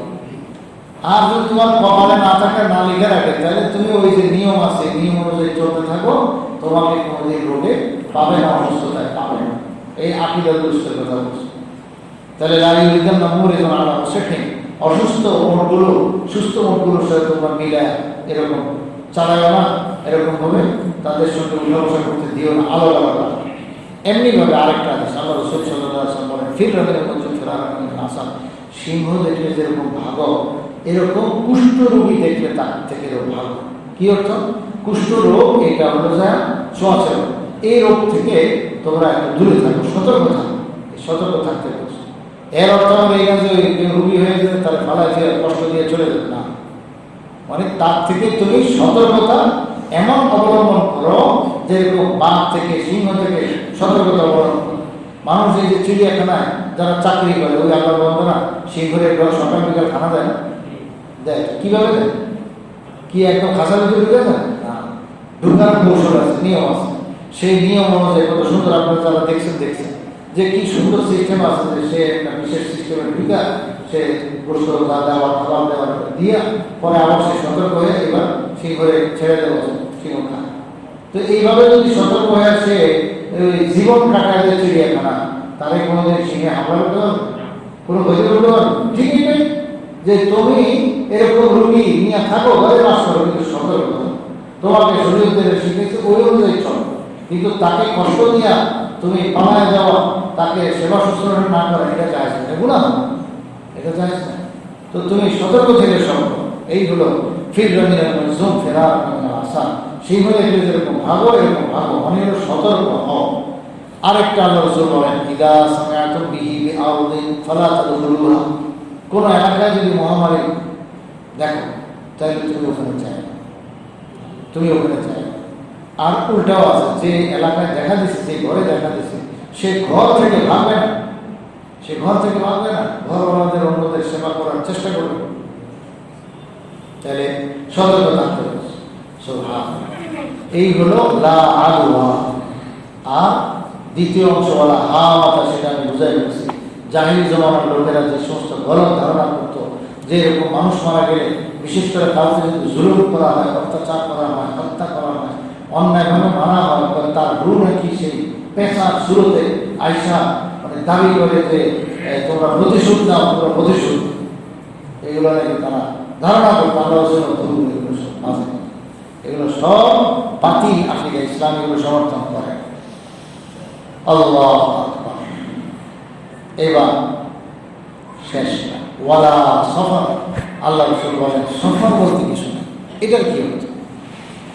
আর যদি তোমার কপালে না থাকে, না লিখে রাখে, তাহলে তুমি ওই যে নিয়ম আছে, নিয়ম অনুযায়ী চলতে থাকো, তোমাকে কোনোদিন রোগে পাবে না, অসুস্থতায় পাবে না। এই আকীদা দুরুস্তের কথা বলছি। তাহলে লা ইউরিদান্না মুমরিদুন আলা মুসিহিন, অসুস্থ ওটগুলো সুস্থ ওটগুলোর সাথে তোমরা মিলায় এরকম চালায় না, এরকম ভাবে তাদের সঙ্গে উঠা বসা করতে দিও না, আলাদা আলাদা। এমনিভাবে আরেকটা আদেশ আল্লাহ রাসূল সাল্লাল্লাহু আলাইহি ওয়াসাল্লাম বলেন, ফির রাজুলিন মুনযুম ফিরারান মিনাল আসাদ, সিংহ দেখলে যেরকম ভাগো, এরকম কুষ্ঠ রোগী দেখলে তার থেকে ভালো। কি অর্থ? কুষ্ঠ রোগ এটা হলো যা ছোঁয়াচে রোগ, এই রোগ থেকে তোমরা একটু দূরে থাকো, সতর্ক থাকো, সতর্ক থাকতে বলছো। এর অর্থ হবে এই যে রোগী হয়ে যাবে তাহলে ফালায় দিয়ে কষ্ট দিয়ে চলে যাবে না, মানে তার থেকে তুমি সতর্কতা এমন অবলম্বন করো যেরকম বাঘ থেকে, সিংহ থেকে সতর্কতা অবলম্বন করো। মানুষ এই যে চিড়িয়াখানায় যারা চাকরি করে, ওই আল্লাহ বন্ধনা সিংহের সকাল বিকাল খানা দেয় না, দেয় কিভাবে দেয়? কি একদম খাঁচার ভিতরে ঢুকে যায় না, ঢুকার কৌশল আছে, নিয়ম আছে। সেই নিয়ম অনুযায়ী কত সুন্দর আপনারা যারা দেখছেন যে কি সুন্দর সিস্টেম আছে, যে সে একটা বিশেষ সিস্টেমের ঢুকা, সে গোসল দেওয়া, খাবার দেওয়া দিয়া পরে আবার সে সতর্ক হয়ে এবার সিংহরে ছেড়ে দেওয়া, সিংহ খায়। তো এইভাবে যদি সতর্ক হয়ে সে জীবন কাটায় যে চিড়িয়াখানা, তারে কোনোদিন সিংহে হামলা করতে পারবে? কোনো ক্ষতি করতে পারবে? ঠিকই নেই যে তুমি এরকম রুগী নিয়ে থাকো, ঘরে বাস করো, কিন্তু সতর্ক তোমাকে শরীর থেকে শিখেছে ওই অনুযায়ী চলো, কিন্তু তাকে কষ্ট দিয়া তুমি পালায় যাওয়া, তাকে সেবা শুশ্রূষা না করা, এটা চাইছে না, গুনাহ, এটা চাইছে না। তো তুমি সতর্ক থেকে সতর্ক। এই হলো ফির রাজুলিন মুনযুম ফিরারান মিনাল আসাদ, সিংহ দেখলে যেরকম ভাগো এরকম ভাগো, মানে হলো সতর্ক হও। আরেকটা আল্লাহ রাসূল বলেন, ইদা সামিআতুম বিহি বিআরদিন ফালা তাদখুলুহা, কোন এলাকায় যদি মহামারী দেখো তাহলে তুমি ওখানে চাই না, তুমি ওখানে চাই না। আর উল্টাও আছে, যে এলাকায় দেখা দিচ্ছে, যে ঘরে দেখা দিচ্ছে, সে ঘর থেকে ভাগবে না, সে ঘর থেকে ভাগবে না, ঘর আমাদের অন্যদের সেবা করার চেষ্টা করবে। তাহলে সতর্ক থাকতে হবে। এই হলো লা আদওয়া। আর দ্বিতীয় অংশওয়ালা হা মাথা, সেটা আমি বুঝাই বলছি জাহিলি জমানার লোকেরা যে সমস্ত গলত ধারণা করত যে এরকম মানুষ মারা গেলে বিশেষ করে কাউকে যদি জুলুম করা হয়, অত্যাচার করা হয়, হত্যা করা হয়, অন্যায়ভাবে মারা হয়, তার রু নাকি সেই পেশার শুরুতে আইসা মানে দাবি করে যে তোমরা প্রতিশোধ দাও, তোমরা প্রতিশোধ, এগুলো নাকি তারা ধারণা করতো। আল্লাহ এগুলো সব বাতিল, আকিদা ইসলাম এগুলো সমর্থন করে। আল্লাহ এবার শেষ ওয়ালা সফর, আল্লাহ রাসূল বলেন সফর বলতে কিছু নাই। এটার কি অর্থ?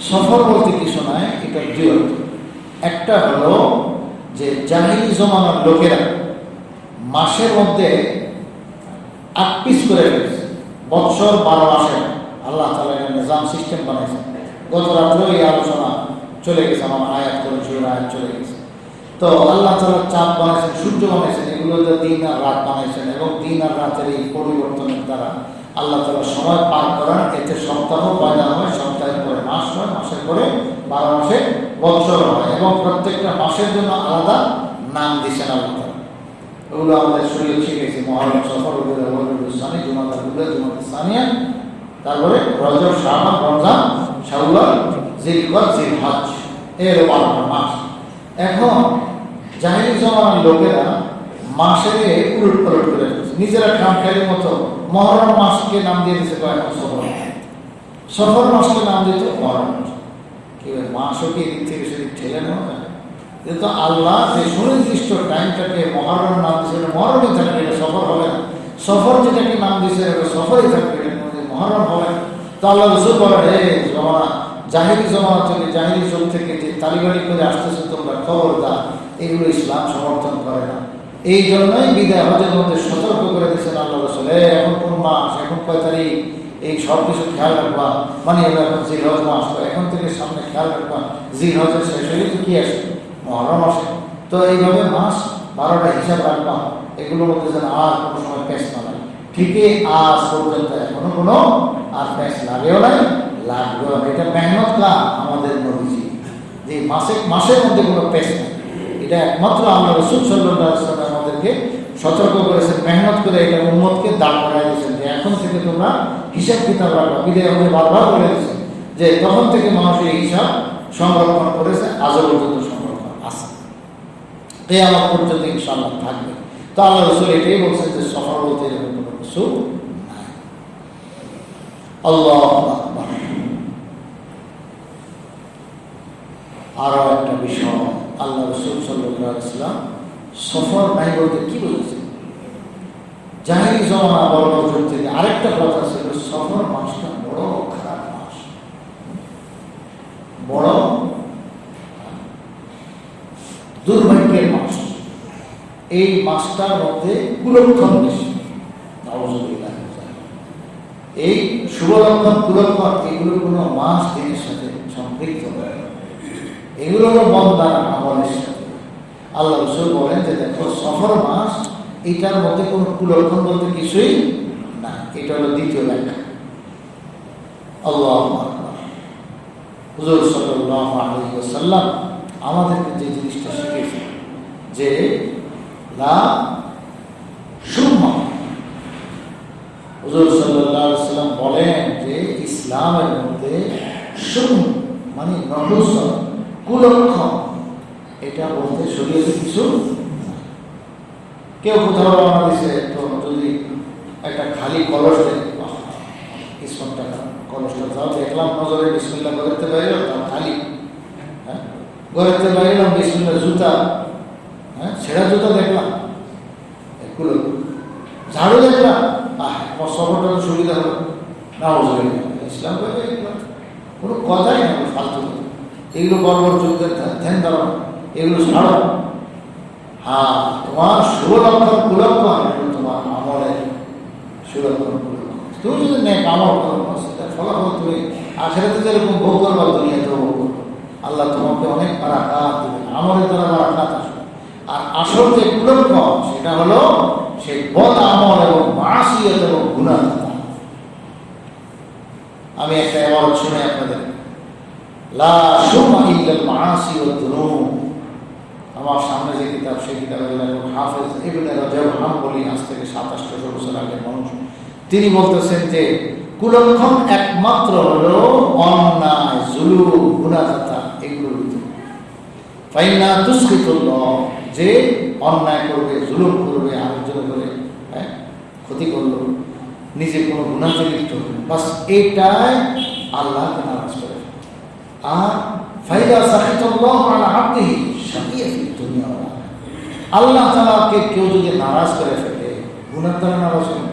সফর বলতে কিছু নাই, এটার দুই অর্থ। একটা হলো যে জাহিলি জমানার লোকেরা মাসের মধ্যে 8 পিস করে ফেলেছে, বৎসর 12 মাসে আল্লাহ তাআলা একটা নিজাম সিস্টেম বানাইছে। গত রাত্রেও এই আলোচনা চলে গেছে, আমার আয়াত করে আয়াত চলে গেছে। তো আল্লাহ তাআলা চাঁদ বানাইছেন, সূর্য বানাইছেন, এগুলো দিন আর রাত বানাইছেন, এবং দিন আর রাতের এই পরিবর্তনের দ্বারা আল্লাহ তাআলা সময় পার করান। এতে সপ্তাহ পয়দা হয়, সপ্তাহের পরে মাস হয়, মাসের পরে 12 মাসে বৎসর হয়, এবং প্রত্যেকটা মাসের জন্য আলাদা নাম দিয়েছেন আল্লাহ তাআলা। ওগুলো আমাদের শরীরে শিখেছি, মুহররম, সফর, রবিউল সানি, জুমাদা উলা, জুমাদা সানিয়া, তারপরে রজব, শাবান, রমজান, শাওয়াল, জিলকদ, জিলহজ, এর 12টা মাস। এখন জাহিলি জমানার লোকেরা মাসের উলট পালট করে নিজেরা খামখেয়ালির মতো মুহররম মাসকে নাম দিয়ে দিয়েছে কয়েকটা সফর, সফর মাসকে নাম দিত মুহররম মাস। কি মাসও কি এদিক থেকে সেদিক ঠেলে নেওয়া যায়? কিন্তু আল্লাহ যে সুনির্দিষ্ট টাইমটাকে মুহররম নাম দিয়েছে, মুহররমই থাকবে, এটা সফর হবে না। সফর যেটাকে নাম দিয়েছে এটা সফরই থাকবে, মুহররম হবে না। তো আল্লাহ রাসূল বলেন, হে জমানা, জাহিলি জমানা থেকে, জাহিলি যুগ থেকে যে তালিবানি করে আসতেছে তোমরা খবরদার, এগুলো ইসলাম সমর্থন করে না। এই জন্যই বিদায় হজের মধ্যে সতর্ক করে দিয়েছেন আল্লাহ রাসূল, এখন কোন মাস, এখন কয় তারিখ, এই সব কিছু খেয়াল রাখবা। মানে এখন জিলহজ মাস, তো এখন থেকে সামনে খেয়াল রাখবা, জিলহজের শেষ হলে তো কি আসে, মুহররম আসে। তো এইভাবে মাস 12টা হিসাব রাখবা, এগুলোর মধ্যে যেন আর কোনো সময় পেশ না লাগে। ঠিকই আজ পর্যন্ত এখনো কোনো আর পেশ লাগেও নাই, লাগবেও না। এটা মেহনত কাজ আমাদের নবীজি, যে মাসের মধ্যে কোনো পেশ নেই। এটা একমাত্র আল্লাহ রাসূল সাল্লাল্লাহু আলাইহি ওয়াসাল্লাম আমাদেরকে সতর্ক করেছেন, মেহনত করে এটা উম্মতকে দাঁড় করাই দিয়েছেন যে এখন থেকে তোমরা হিসাব কিতাব রাখবা। বিদায় আমাদের বারবার বলে দিয়েছেন যে তখন থেকে মানুষ এই হিসাব সংরক্ষণ করেছে, আজও পর্যন্ত সংরক্ষণ আছে, কিয়ামত পর্যন্ত ইনশাআল্লাহ থাকবে। তো আল্লাহ রাসূল এটাই বলছেন যে সফর বলতে এরকম কোনো কিছু নাই। আল্লাহু আকবার। আরো একটা বিষয়, আল্লাহ রাসূল সাল্লাল্লাহু আলাইহি ওয়াসাল্লাম সফর নাই বলতে কি বলেছেন? জাহিলি জমানা বড় যুগ থেকে আরেকটা কথা ছিল, সফর মাসটা বড় খারাপ মাস, বড় দুর্ভাগ্যের মাস। এই মাসটার মধ্যে কুলক্ষণ বেশি। এই শুভলক্ষণ, কুলক্ষণ, এগুলো কোনো মাস দিনের সাথে সম্পৃক্ত নয়, এগুলো হলো বন্দার আমলের সাথে। আল্লাহ রাসূল বলেন যে দেখো সফর মাস, এটার মধ্যে কোনো কুলক্ষণ বলতে কিছুই না। এটা হলো দ্বিতীয় ব্যাখ্যা। আল্লাহু আকবার। হুজুর সাল্লাল্লাহু আলাইহি ওয়াসাল্লাম আমাদেরকে যে জিনিসটা শিখিয়েছেন যে লা সুম্মা, হুজুর সাল্লাল্লাহু আলাইহি ওয়াসাল্লাম বলেন যে ইসলামের মধ্যে সুম মানে নহুসন, কুলক্ষণ, এটা বলতে শরীয়তে কিছু। কেউ কোথাও রওনা দিছে, তো যদি একটা খালি কলস দেয়, কিসমত টাকা কলসটা যাও দেখলাম নজরে বিসমিল্লাহ করতে বাইরে, তাও খালি, হ্যাঁ গড়েতে বাইরেলাম বিসমিল্লাহ, জুতা, হ্যাঁ ছেঁড়া জুতা দেখলাম, এগুলো ঝাড়ু দেখলাম, আমার সফরটা সুবিধা হলো না। ইসলাম করে কোনো কথাই না, ফালতু এগুলো বর্বর যুদ্ধের ধ্যান ধরো, এগুলো ছাড়ো। হ্যাঁ তোমার শুভলক্ষণ কুলক্ষণ, এগুলো তোমার আমলের সুলক্ষণ কুলক্ষণ। তুমি যদি নেক আমল করো, সেটা ফলাফল তুমি আখিরাতে যেরকম ভোগ করবা, দুনিয়াতেও ভোগ করবো। আল্লাহ তোমাকে অনেক বারাকাত দেবে, আমলের দ্বারা বারাকাত আসবে। আর আসল যে কুলক্ষণ, সেটা হলো সেই বদ আমল এবং মাসিয়ত এবং গুনাহ। আমি একটা এবার শুনে আপনাদের, লা সুম্মা ইল্লাল মাআসি ওয়াদ দুনুব, আমার সামনে যে কিতাব, সেই কিতাবের লেখক হাফেজ ইবনে রাজব হাম্বলি, আজ থেকে 2700 বছর আগের মানুষ, তিনি বলতেছেন যে কুলক্ষণ একমাত্র হলো অন্যায়, জুলুম, গুনাহগাতা, এগুলোর ভিতরে। ফাইনা তুসকিতুল্লাহ, যে অন্যায় করবে, জুলুম করবে, আরেকজন করে ক্ষতি করলো, নিজে কোনো গুনাহে লিপ্ত হবে, বাস এটাই আল্লাহকে নারাজ করে। আর ফাইদা সাখিতুল্লাহ আলা আবদিহি শাকিয়া ফিদ দুনিয়া ওয়াল আখিরাহ, আল্লাহ তাআলাকে কেউ যদি নারাজ করে ফেলে, গুনাহ দ্বারা নারাজ করে,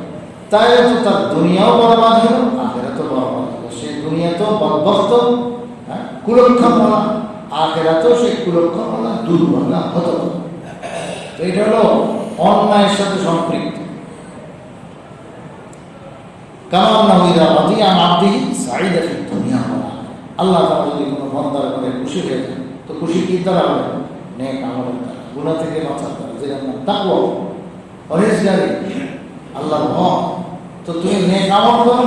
তাই তো তার দুনিয়াও বরবাদ হলো, আখিরাতও বরবাদ হলো। সে দুনিয়াতেও বদবখত, কুলক্ষণওয়ালা, আখিরাতেও সে কুলক্ষণওয়ালা, দুর্বলা হতো। তো এটা হলো অন্যায়ের সাথে সম্পৃক্ত। আল্লাহ তাআলা যদি কোনো বান্দার করে খুশি হয়ে যায়, তো খুশি কি দ্বারা হবে? নেক আমলের দ্বারা, গুনাহ থেকে বাঁচার দ্বারা, যেটা নাম তাকওয়া, পরহেজগারি, আল্লাহর ভয়। তো তুমি নেক আমল করো,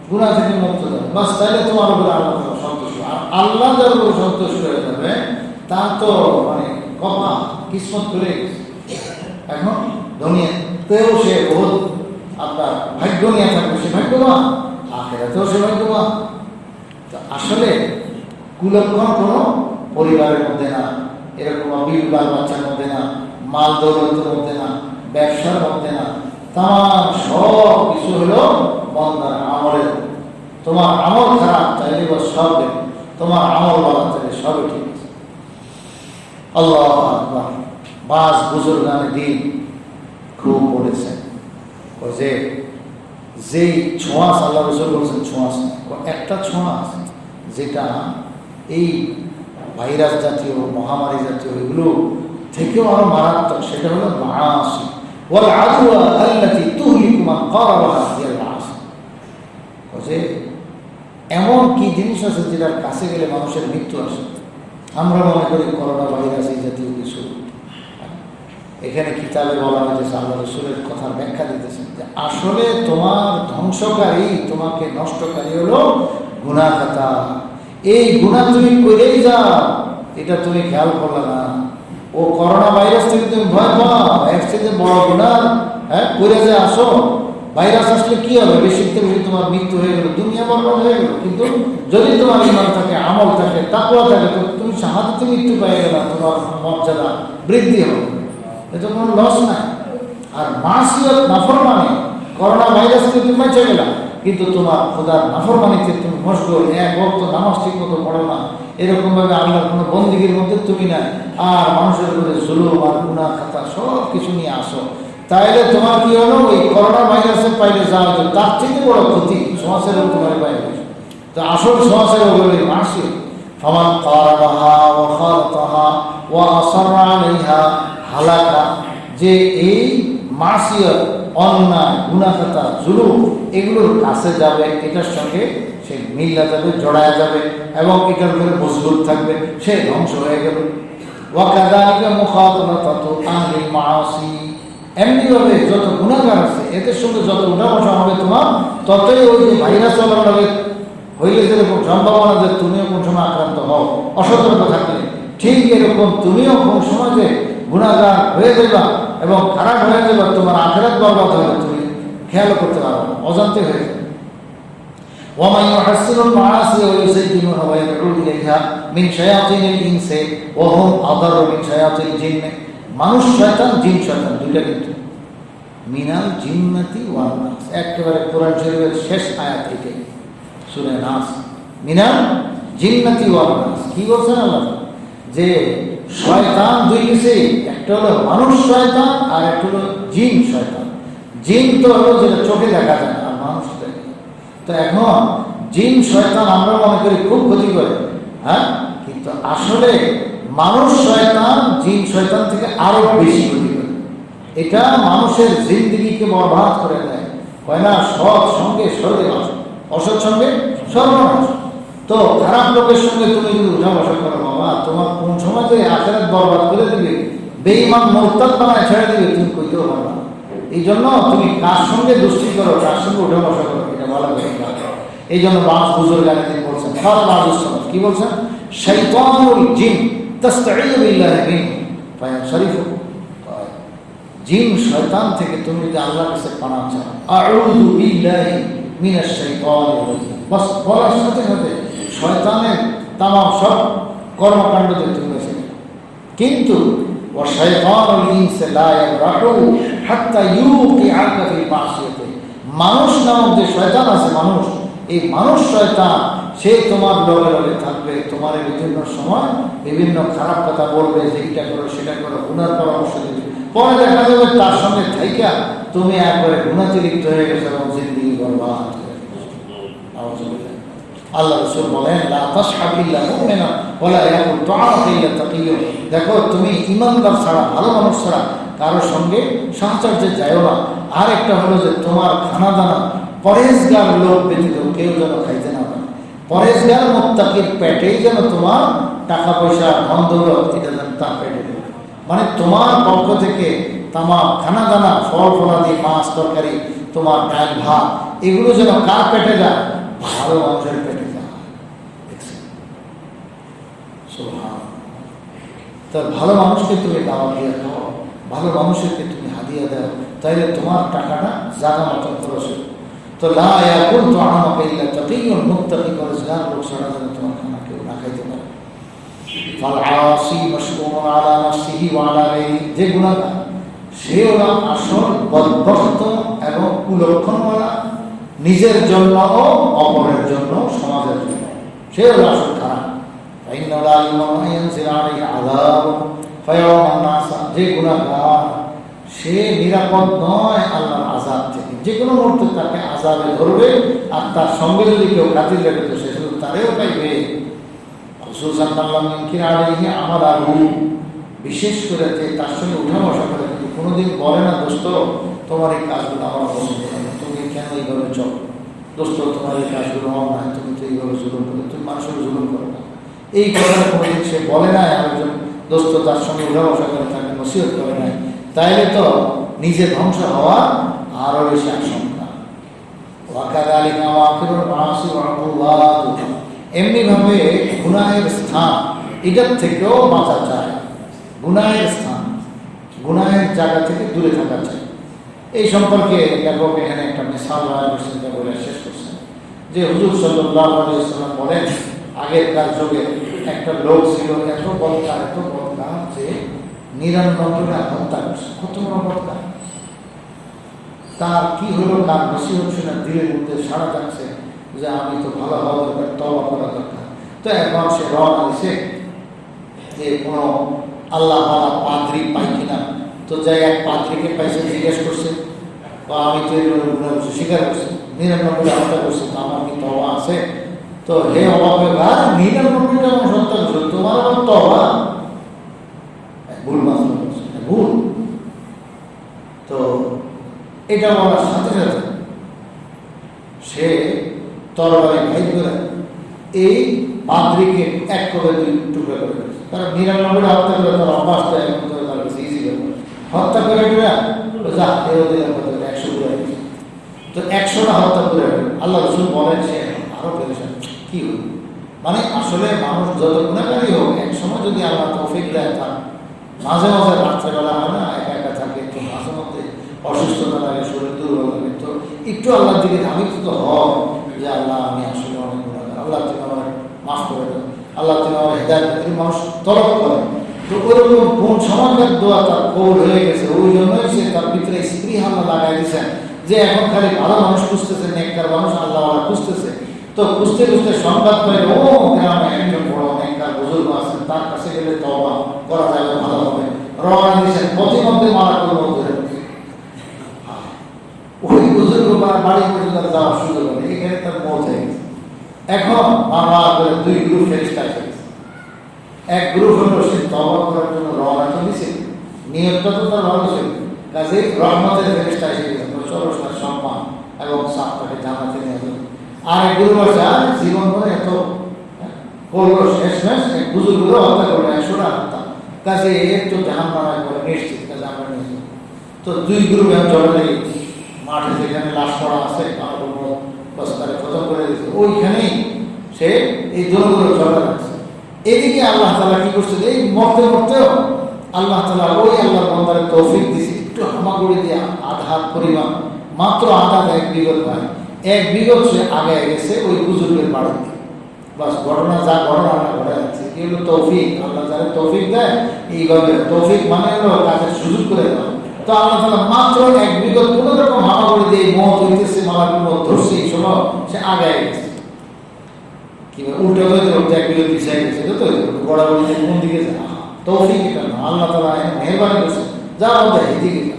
গুনাহ থেকে মুক্ত দাও, বাস তাহলে তোমার উপরে আল্লাহ তাআলা সন্তুষ্ট। আর আল্লাহ যার উপরে সন্তুষ্ট হয়ে যাবে, তার তো মানে কপা কিসমত করে গেছে। এখন দুনিয়াতেও সে বহুত আপনার ভাগ্য নিয়ে থাকবে, সে ভাগ্যবান, আখিরাতেও সে ভাগ্যবান। তো আসলে কুলক্ষণ কোনো পরিবারের মধ্যে না, এরকম বিবাহ বাচ্চার মধ্যে না, মাল দৌলতের মধ্যে না, ব্যবসার মধ্যে না, তার সব কিছু হলো বান্দার আমলের। তোমার আমল খারাপ চাইলে বা সব দেবে, তোমার আমল ভালো চাইলে সবই ঠিক আছে। আল্লাহু আকবার। বাস বুজুর্গানে দিন খুব বলেছেন যে যেই ছোঁয়াচ, আল্লাহ রাসূল বলছেন ছোঁয়াচ একটা ছোঁয়াচ যেটা এই ভাইরাস জাতীয়, মহামারী জাতীয় এগুলো থেকেও আরো মারাত্মক, সেটা হলো মাআসি ওয়াল আদওয়া আল্লাতী তুহলিকু মান ক্বারাবাহা হিয়াল মাআসি। যে এমন কি জিনিস আছে যেটার কাছে গেলে মানুষের মৃত্যু আসে। আমরা মনে করি করোনা ভাইরাস এই জাতীয় কিছু। এখানে কিতাবে বলা হয়েছে, আল্লাহ রাসূলের কথার ব্যাখ্যা দিতেছেন যে আসলে তোমার ধ্বংসকারী, তোমাকে নষ্টকারী হলো গুনাহগাতা। এই গুনাহ তুমি করেই যাও, এটা তুমি খেয়াল করলে না। ও করোনা ভাইরাস থেকে তুমি ভয় পাও, এর থেকে বড় গুনাহ করে যে আসো। ভাইরাস আসলে কি হবে? বেশি থেকে বেশি তোমার মৃত্যু হয়ে গেল, দুনিয়া বরবাদ হয়ে গেল। কিন্তু যদি তোমার ঈমান থাকে, আমল থাকে, তাকওয়া থাকে, তো তুমি শাহাদাতে মৃত্যু পেয়ে গেলে তোমার মর্যাদা বৃদ্ধি হবে, এটা কোনো লস নাই। আর মাসিয়ত, নাফরমানি, করোনা ভাইরাস থেকে তুমি বেঁচে গেলা, কিন্তু তোমার খোদার নাফরমানিতে তুমি মশগুল, এক ওয়াক্ত নামাজ ঠিক মতো পড়ো না, এরকমভাবে আল্লাহর কোনো বন্দিগির মধ্যে তুমি নাই, আর মানুষের উপরে জুলুম আর গুনাহ খাতা সব কিছু নিয়ে আসো, তাইলে তোমার কি হলো? ওই করোনা ভাইরাসের পাইলে যাওয়া যায়, তার থেকে বড় ক্ষতি সমাজের উপরে পাই। তো আসল সমাজের উপরে মাসিয়ত। ফামান ক্বারাবাহা ওয়া খালাতাহা ওয়া আসাররা আলাইহা হালাকা, যে এই মাসিয়ত, অন্যায়, গুনাহগাতা, জুলুম এগুলোর কাছে যাবে, এটার সঙ্গে সে মিল্লা যাবে, জড়ায় যাবে এবং এটার উপরে মজবুত থাকবে, সে ধ্বংস হয়ে গেল। ওয়া কাযালিকা মুখাতাবাতু আহলিল মাআসি, এমনিভাবে যত গুনাহগার আছে এদের সঙ্গে যত উঠা বসা হবে তোমার, ততই ওই যে ভাইরাস চলাবে হইলে যেরকম সম্ভাবনা যে তুমিও কোন সময় আক্রান্ত হও অসতর্ক থাকলে, ঠিক এরকম তুমিও কোন সময় যে গুনাহগার হয়ে যাবা এবং খারাপ হয়ে যাবা, তোমার আখিরাত বরবাদ হবে, তুমি খেয়াল করতে পারো, অজান্তে হয়ে যাবে। ওয়ামান ইউহাসসিনুল মাআসি ওয়া ইউসাইয়িনুহা ওয়া ইয়াদউ ইলাইহা মিন শায়াতিনিল ইনসি ওয়া হুম আদারু মিন শায়াতিল জিন্নি, মানুষ শয়তান, জিন শয়তান দুইটা কিন্তু। মিনাল জিন্নাতি ওয়ান নাস, একেবারে কোরআন শরীফের শেষ আয়াত থেকে সূরা নাস, মিনাল জিন্নাতি ওয়ান নাস। কি বলছেন আল্লাহ? যে শয়তান দুই কিছু, একটা হলো মানুষ শয়তান আর একটা হলো জিন শয়তান। জিন তো হলো যেটা চোখে দেখা যায়, আর মানুষ দেখে। তো এখন জিন শয়তান আমরা মনে করি খুব ক্ষতি করে, হ্যাঁ, কিন্তু আসলে মানুষ শয়তান জিন শয়তান থেকে আরো বেশি ক্ষতি করে। এটা মানুষের জিন্দেগিকে বরবাদ করে দেয়। হয় না, সৎ সঙ্গে সর্বনাশ, অসৎ সঙ্গে সর্বনাশ। তো খারাপ লোকের সঙ্গে তুমি যদি উঠা বসা করো, বাবা তোমার কোন সময় যে আখিরাত বরবাদ করে দিবে, বেঈমান মুরতাদ বানায় ছেড়ে দিবে, তুমি কইতেও পারবে না। এই জন্য তুমি কার সঙ্গে দোস্তি করো, কার সঙ্গে উঠা বসা করো, এটা বলা যায়। এই জন্য বাস বুজুর্গ আগে তিনি বলছেন, কি বলছেন? শাইতানুল জিন তাস্তাঈযু বিল্লাহি মিন ফায়ানসারিফু, জিন শয়তান থেকে তুমি যদি আল্লাহর কাছে পানা চাও, আউযু বিল্লাহি মিনাশ শাইতানির রাজিম, বাস বলার সাথে সাথে শয়তানের তামাম সব কর্মকাণ্ড থেকে তুমি বেঁচে যাবে। কিন্তু ওয়া শাইতানুল ইনসি লা ইয়াবরাহু হাত্তা ইউকিআকা ফি মাসিয়াতি, মানুষ নামক যে শয়তান আছে, মানুষ, এই মানুষ শয়তান সে তোমার লগে লগে থাকবে, তোমার বিভিন্ন সময় বিভিন্ন খারাপ কথা বলবে, যে এটা করো সেটা করো, গুনার পরামর্শ দেবে, পরে দেখা যাবে তার সঙ্গে থাইকা তুমি একবারে গুনাতে লিপ্ত হয়ে গেছো এবং জিন্দেগি বরবাদ হয়ে গেছে। আল্লাহ রাসূল বলেন, লা তাসহাবিল্লা মুমিনা ওয়ালা ইয়াকুল তুআফা ইল্লা তাকিয়্যুন, দেখো তুমি ইমানদার ছাড়া, ভালো মানুষ ছাড়া কারোর সঙ্গে সাহচর্যে যাইও না। আর একটা হলো যে তোমার খানা দানা পরেজগার লোক ব্যতীত কেউ যেন খাইতে না পারে, পরেজগার মুত্তাকির পেটেই যেন তোমার টাকা পয়সা ধন দৌলত এটা যেন তার পেটে দেবে। মানে তোমার পক্ষ থেকে তামাম খানা দানা, ফল ফলাদি, মাছ তরকারি, তোমার ডাল ভাত, এগুলো যেন কার পেটে যায়? ভালো মানুষের পেটে যায়। তার ভালো মানুষকে তুমি দাওয়াত দিয়ে খাও, ভালো মানুষকে তুমি হাদিয়া দাও, তাইলে তোমার টাকাটা জায়গা মতন খরচ হবে। তো লা ইয়াকুল তুআমাকা ইল্লা তাকিয়্যুন, মুত্তাকি পরেজগার লোক ছাড়া যেন তোমার খানা কেউ না খাইতে পারে। ফাল আসি মাশকুরুন আলা নাফসিহি ওয়া আলা গায়রিহি, যে গুনাহগার সে হলো আসল বদভক্ত এবং কুলক্ষণওয়ালা, নিজের জন্য ও অপরের জন্য, সমাজের জন্য সে হলো আসল খারাপ। যে গুনাহগার সে নিরাপদ নয় আল্লাহর আযাব থেকে, যে কোনো মুহূর্তে তাকে আযাবে ধরবে, আর তার সঙ্গে যদি কেউ খাতির রাখে তো সে শুধু তারেও পাইবে। বিশেষ করে তার সঙ্গে উঠা বসা করে, কিন্তু কোনোদিন বলে না, দোস্ত তোমার এই কাজগুলো আমার পছন্দ হয় না, তুমি কেন এইভাবে চলো, দোস্ত তোমার এই কাজগুলো আমার, তুমি তো এইভাবে জুলুম করো, তুমি মানুষের জুলুম করো না, এই কথাটা কোনোদিন সে বলে না। একজন দোস্ত তার সঙ্গে উঠা বসা করে তাকে নসিহত করে নাই, তাইলে তো নিজে ধ্বংস হওয়া আরো বেশি আশঙ্কা। এমনি ভাবে গুনাহের স্থান, এটার থেকেও বাঁচা চায়, গুনাহের স্থান, গুনাহের জায়গা থেকে দূরে থাকা চাই। এই সম্পর্কে লেখক এখানে একটা মিসাল বলে শেষ করছেন যে হুজুর সাল্লাল্লাহু আলাইহি ওয়াসাল্লাম বলেন, আগেরকার যুগে একটা লোক ছিল এত বদকার যে 99টা হত্যা করছে। কত বড় বদকার! তার কি হলো, কার বেশি হচ্ছে না, দিলের মধ্যে সাড়া যাচ্ছে যে আমি তো ভালো হওয়া দরকার, তওবা করা দরকার। তো এখন সে রওনা দিছে যে কোনো আল্লাহ পাদ্রী পাই কিনা। তো যাই এক পাদ্রীকে পাইছে, জিজ্ঞেস করছে, বা আমি তো স্বীকার করছি 99টা হত্যা করছি, তো আমার কি তওবা আছে? তো হে অবাকে ভাই, 99টা হত্যা করছো, তোমার আবার তওবা? ভুল মাত্র করছে, ভুল। তো এটা বলার সাথে সাথে সে তরবারি ভাই করে এই পাদ্রীকে এক করে 2 টুকরা করে দিয়েছে। তারা 99টা হত্যা করে তার অভ্যাস, তার কাছে ইজি হত্যা করে যা 100 করে। তো 100টা হত্যা করে আল্লাহ রাসূল বলেন সে আরো পেরেছেন। কি হল? মানে আসলে মানুষ যত গুণাকারী হোক, এক সময় যদি আল্লাহ তৌফিক দেয়, তার মাঝে মাঝে রাত্রেবেলা হয় না, একা একা থাকে, একটু মাঝে মধ্যে অসুস্থতা লাগে, শরীর দুর্বল লাগে, তো একটু আল্লাহর দিকে ধাবিত তো হয় যে আল্লাহ আমি আসলে অনেক গুণাকার, আল্লাহ তুমি আমার মাফ করে দেন, আল্লাহ তুমি আমার হেদায়েত দেন। মানুষ তলব করে, তো ওরকম কোন সমাজের দোয়া তার কবুল হয়ে গেছে, ওই জন্যই সে তার ভিতরে স্ত্রী আল্লাহ লাগাই দিয়েছেন যে এখন খালি ভালো মানুষ খুঁজতেছে, নেককার মানুষ আল্লাহ খুঁজতেছে। তো খুঁজতে খুঁজতে সংবাদ পাই, ও গ্রামে একজন বড় নেককার বুজুর্গ আছেন, তার কাছে গেলে তওবা করা যাবে, ভালো হবে। রওনা দিয়েছেন, পথিমধ্যে মারা করবো, ওই বুজুর্গ বাড়ি পর্যন্ত যাওয়ার সুযোগ নেই, এখানে তার মত হয়ে গেছে। এখন বারবার করে 2 গ্রুপ ফেরেশতা এসে গেছে। এক গ্রুপ হলো সে তওবা করার জন্য রওনা দিয়েছে, নিয়তটা তো তার ভালো ছিল, কাজে রহমতের ফেরেশতা এসে গেছে, চলো তার সম্মান এবং সাথে জানাতে নিয়ে যাবে। আর এক গ্রুপ আছে, আর জীবন ধরে এত করলো, শেষমেশ এক বুজুর্গগুলো হত্যা করলো, 100টা হত্যা, কাজে একটু জাহান্নামে করে নিশ্চিত, কাজে আমরা নিয়েছি। তো 2 গ্রুপ এখন চলে লেগে মাঠে যেখানে লাশ পড়া আছে, কারো কোনো প্রস্তারে খতম করে দিয়েছে, ওইখানেই সে এই দলগুলো চলে যাচ্ছে। এদিকে আল্লাহ তাআলা কি করছেন, এই মরতে মরতেও আল্লাহ তাআলা ওই আল্লাহর বান্দারে তৌফিক দিয়েছে, একটু হামাগুড়ি দিয়ে আধা পরিমাণ, মাত্র আধা 1 বিঘত হয়, 1 বিঘত সে আগে গেছে ওই বুজুর্গের বাড়িতে। বাস ঘটনা যা ঘটনা আমরা ঘটে যাচ্ছে, কি হলো তৌফিক। আল্লাহ যারা তৌফিক দেয় এইভাবে, তৌফিক মানে হলো কাজের সুযোগ করে দেওয়া। তো আল্লাহ তাআলা মাত্র 1 বিঘত কোনো রকম হামাগুড়ি দিয়ে মত হইতেছে, মালাগুলো ধরছে, এই সময় সে আগে গেছে। কিংবা উল্টো হয়ে যাবে, 1 বিঘত পিছিয়ে গেছে, তো গড়াগড়ি কোন দিকে যায়, তৌফিক এটা না, আল্লাহ তাআলা মেহেরবানি করছে, যা বলতে এদিকে যা।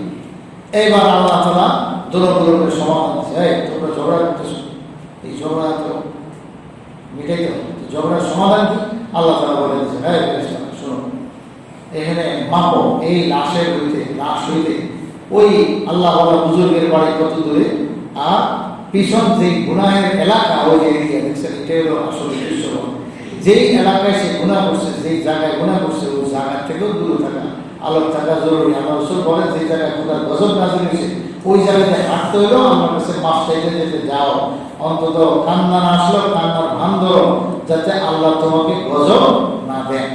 এইবার আল্লাহ তাআলা দোলন সমাধান দিচ্ছে, এই তোমরা ঝগড়া করতেছো, এই ঝগড়া তো মিটাইতে হবে, ঝগড়ার সমাধান কি? আল্লাহ তাআলা বলে দিচ্ছে, হ্যাঁ শোনো, এখানে মাপো, এই লাশ হইতে ওই আল্লাহ বলা বুজুর্গের বাড়ি কত দূরে, আর পিছন যে গুনাহের এলাকা, ওই যে এরিয়া দেখছেন, এটাই হলো আসলে দৃশ্য। যেই এলাকায় সে গুনাহ করছে, যেই জায়গায় গুনাহ করছে, ওই জায়গা থেকেও দূরে থাকা, আলোক থাকা জরুরি। আল্লাহ রাসূল বলেন, যে জায়গায় খোদার গজব নাযিল হয়েছে ওই জায়গাতে হাঁটতে হইলেও আমার কাছে মাফ চাইতে যেতে যাও, অন্তত কান্না না আসলেও কান্নার ভান ধরো, যাতে আল্লাহ তোমাকে গজব না দেন।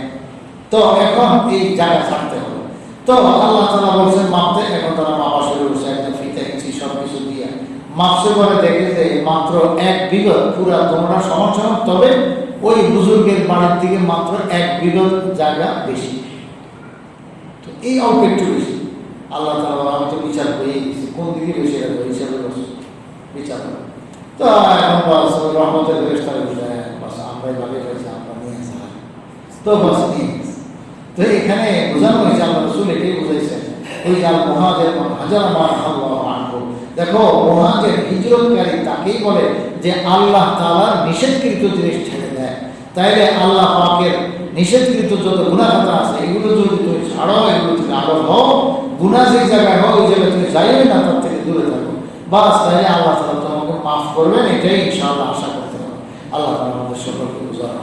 তো এখন এই জায়গা ছাড়তে হবে। তো আল্লাহ তাআলা বলছেন মাপতে, এখন তারা মাপা শুরু করছে, একটা ফিতা ইঞ্চি সব কিছু দিয়ে মাপসে করে দেখে যে মাত্র 1 বিঘত, পুরা তোমরা সমান, তবে ওই বুজুর্গের বাড়ির থেকে মাত্র 1 বিঘত জায়গা বেশি। তো এই অল্প একটু বেশি। আল্লাহ তাআলা আমি তো বিচার করে গেছি, কোন দিকে বেশি রাখবো হিসাবে বিচার করে। তো এখন বাস রহমতের ফেরেশতারা বুঝায়, বাস আমরাই ভাবে গেছি, আমরা নিয়ে আসা, তো বাস নিয়ে গেছে। তো এখানে বোঝানো হয়েছে, আল্লাহ রাসূল এটাই বুঝাইছেন, ওই আল মুহাজির মান হাজারা মা আল্লাহু আনহু। দেখো, মুহাজির হিজরতকারী তাকেই বলে যে আল্লাহ তাআলার নিষেধকৃত জিনিস ছেড়ে দেয়। তাইলে আল্লাহ পাকের নিষেধকৃত যত গুনাহ খাতা আছে, এগুলো যদি তুমি ছাড়ো, এগুলো থেকে আবার হও, গুনাহ যে জায়গায় হয় ওই জায়গায় তুমি যাইবে না, তার থেকে দূরে থাকো, বাস তাইলে আল্লাহ তাআলা তোমাকে মাফ করবেন। এটাই ইনশাআল্লাহ আশা করতে হবে। আল্লাহ তাআলা আমাদের সকলকে বুঝার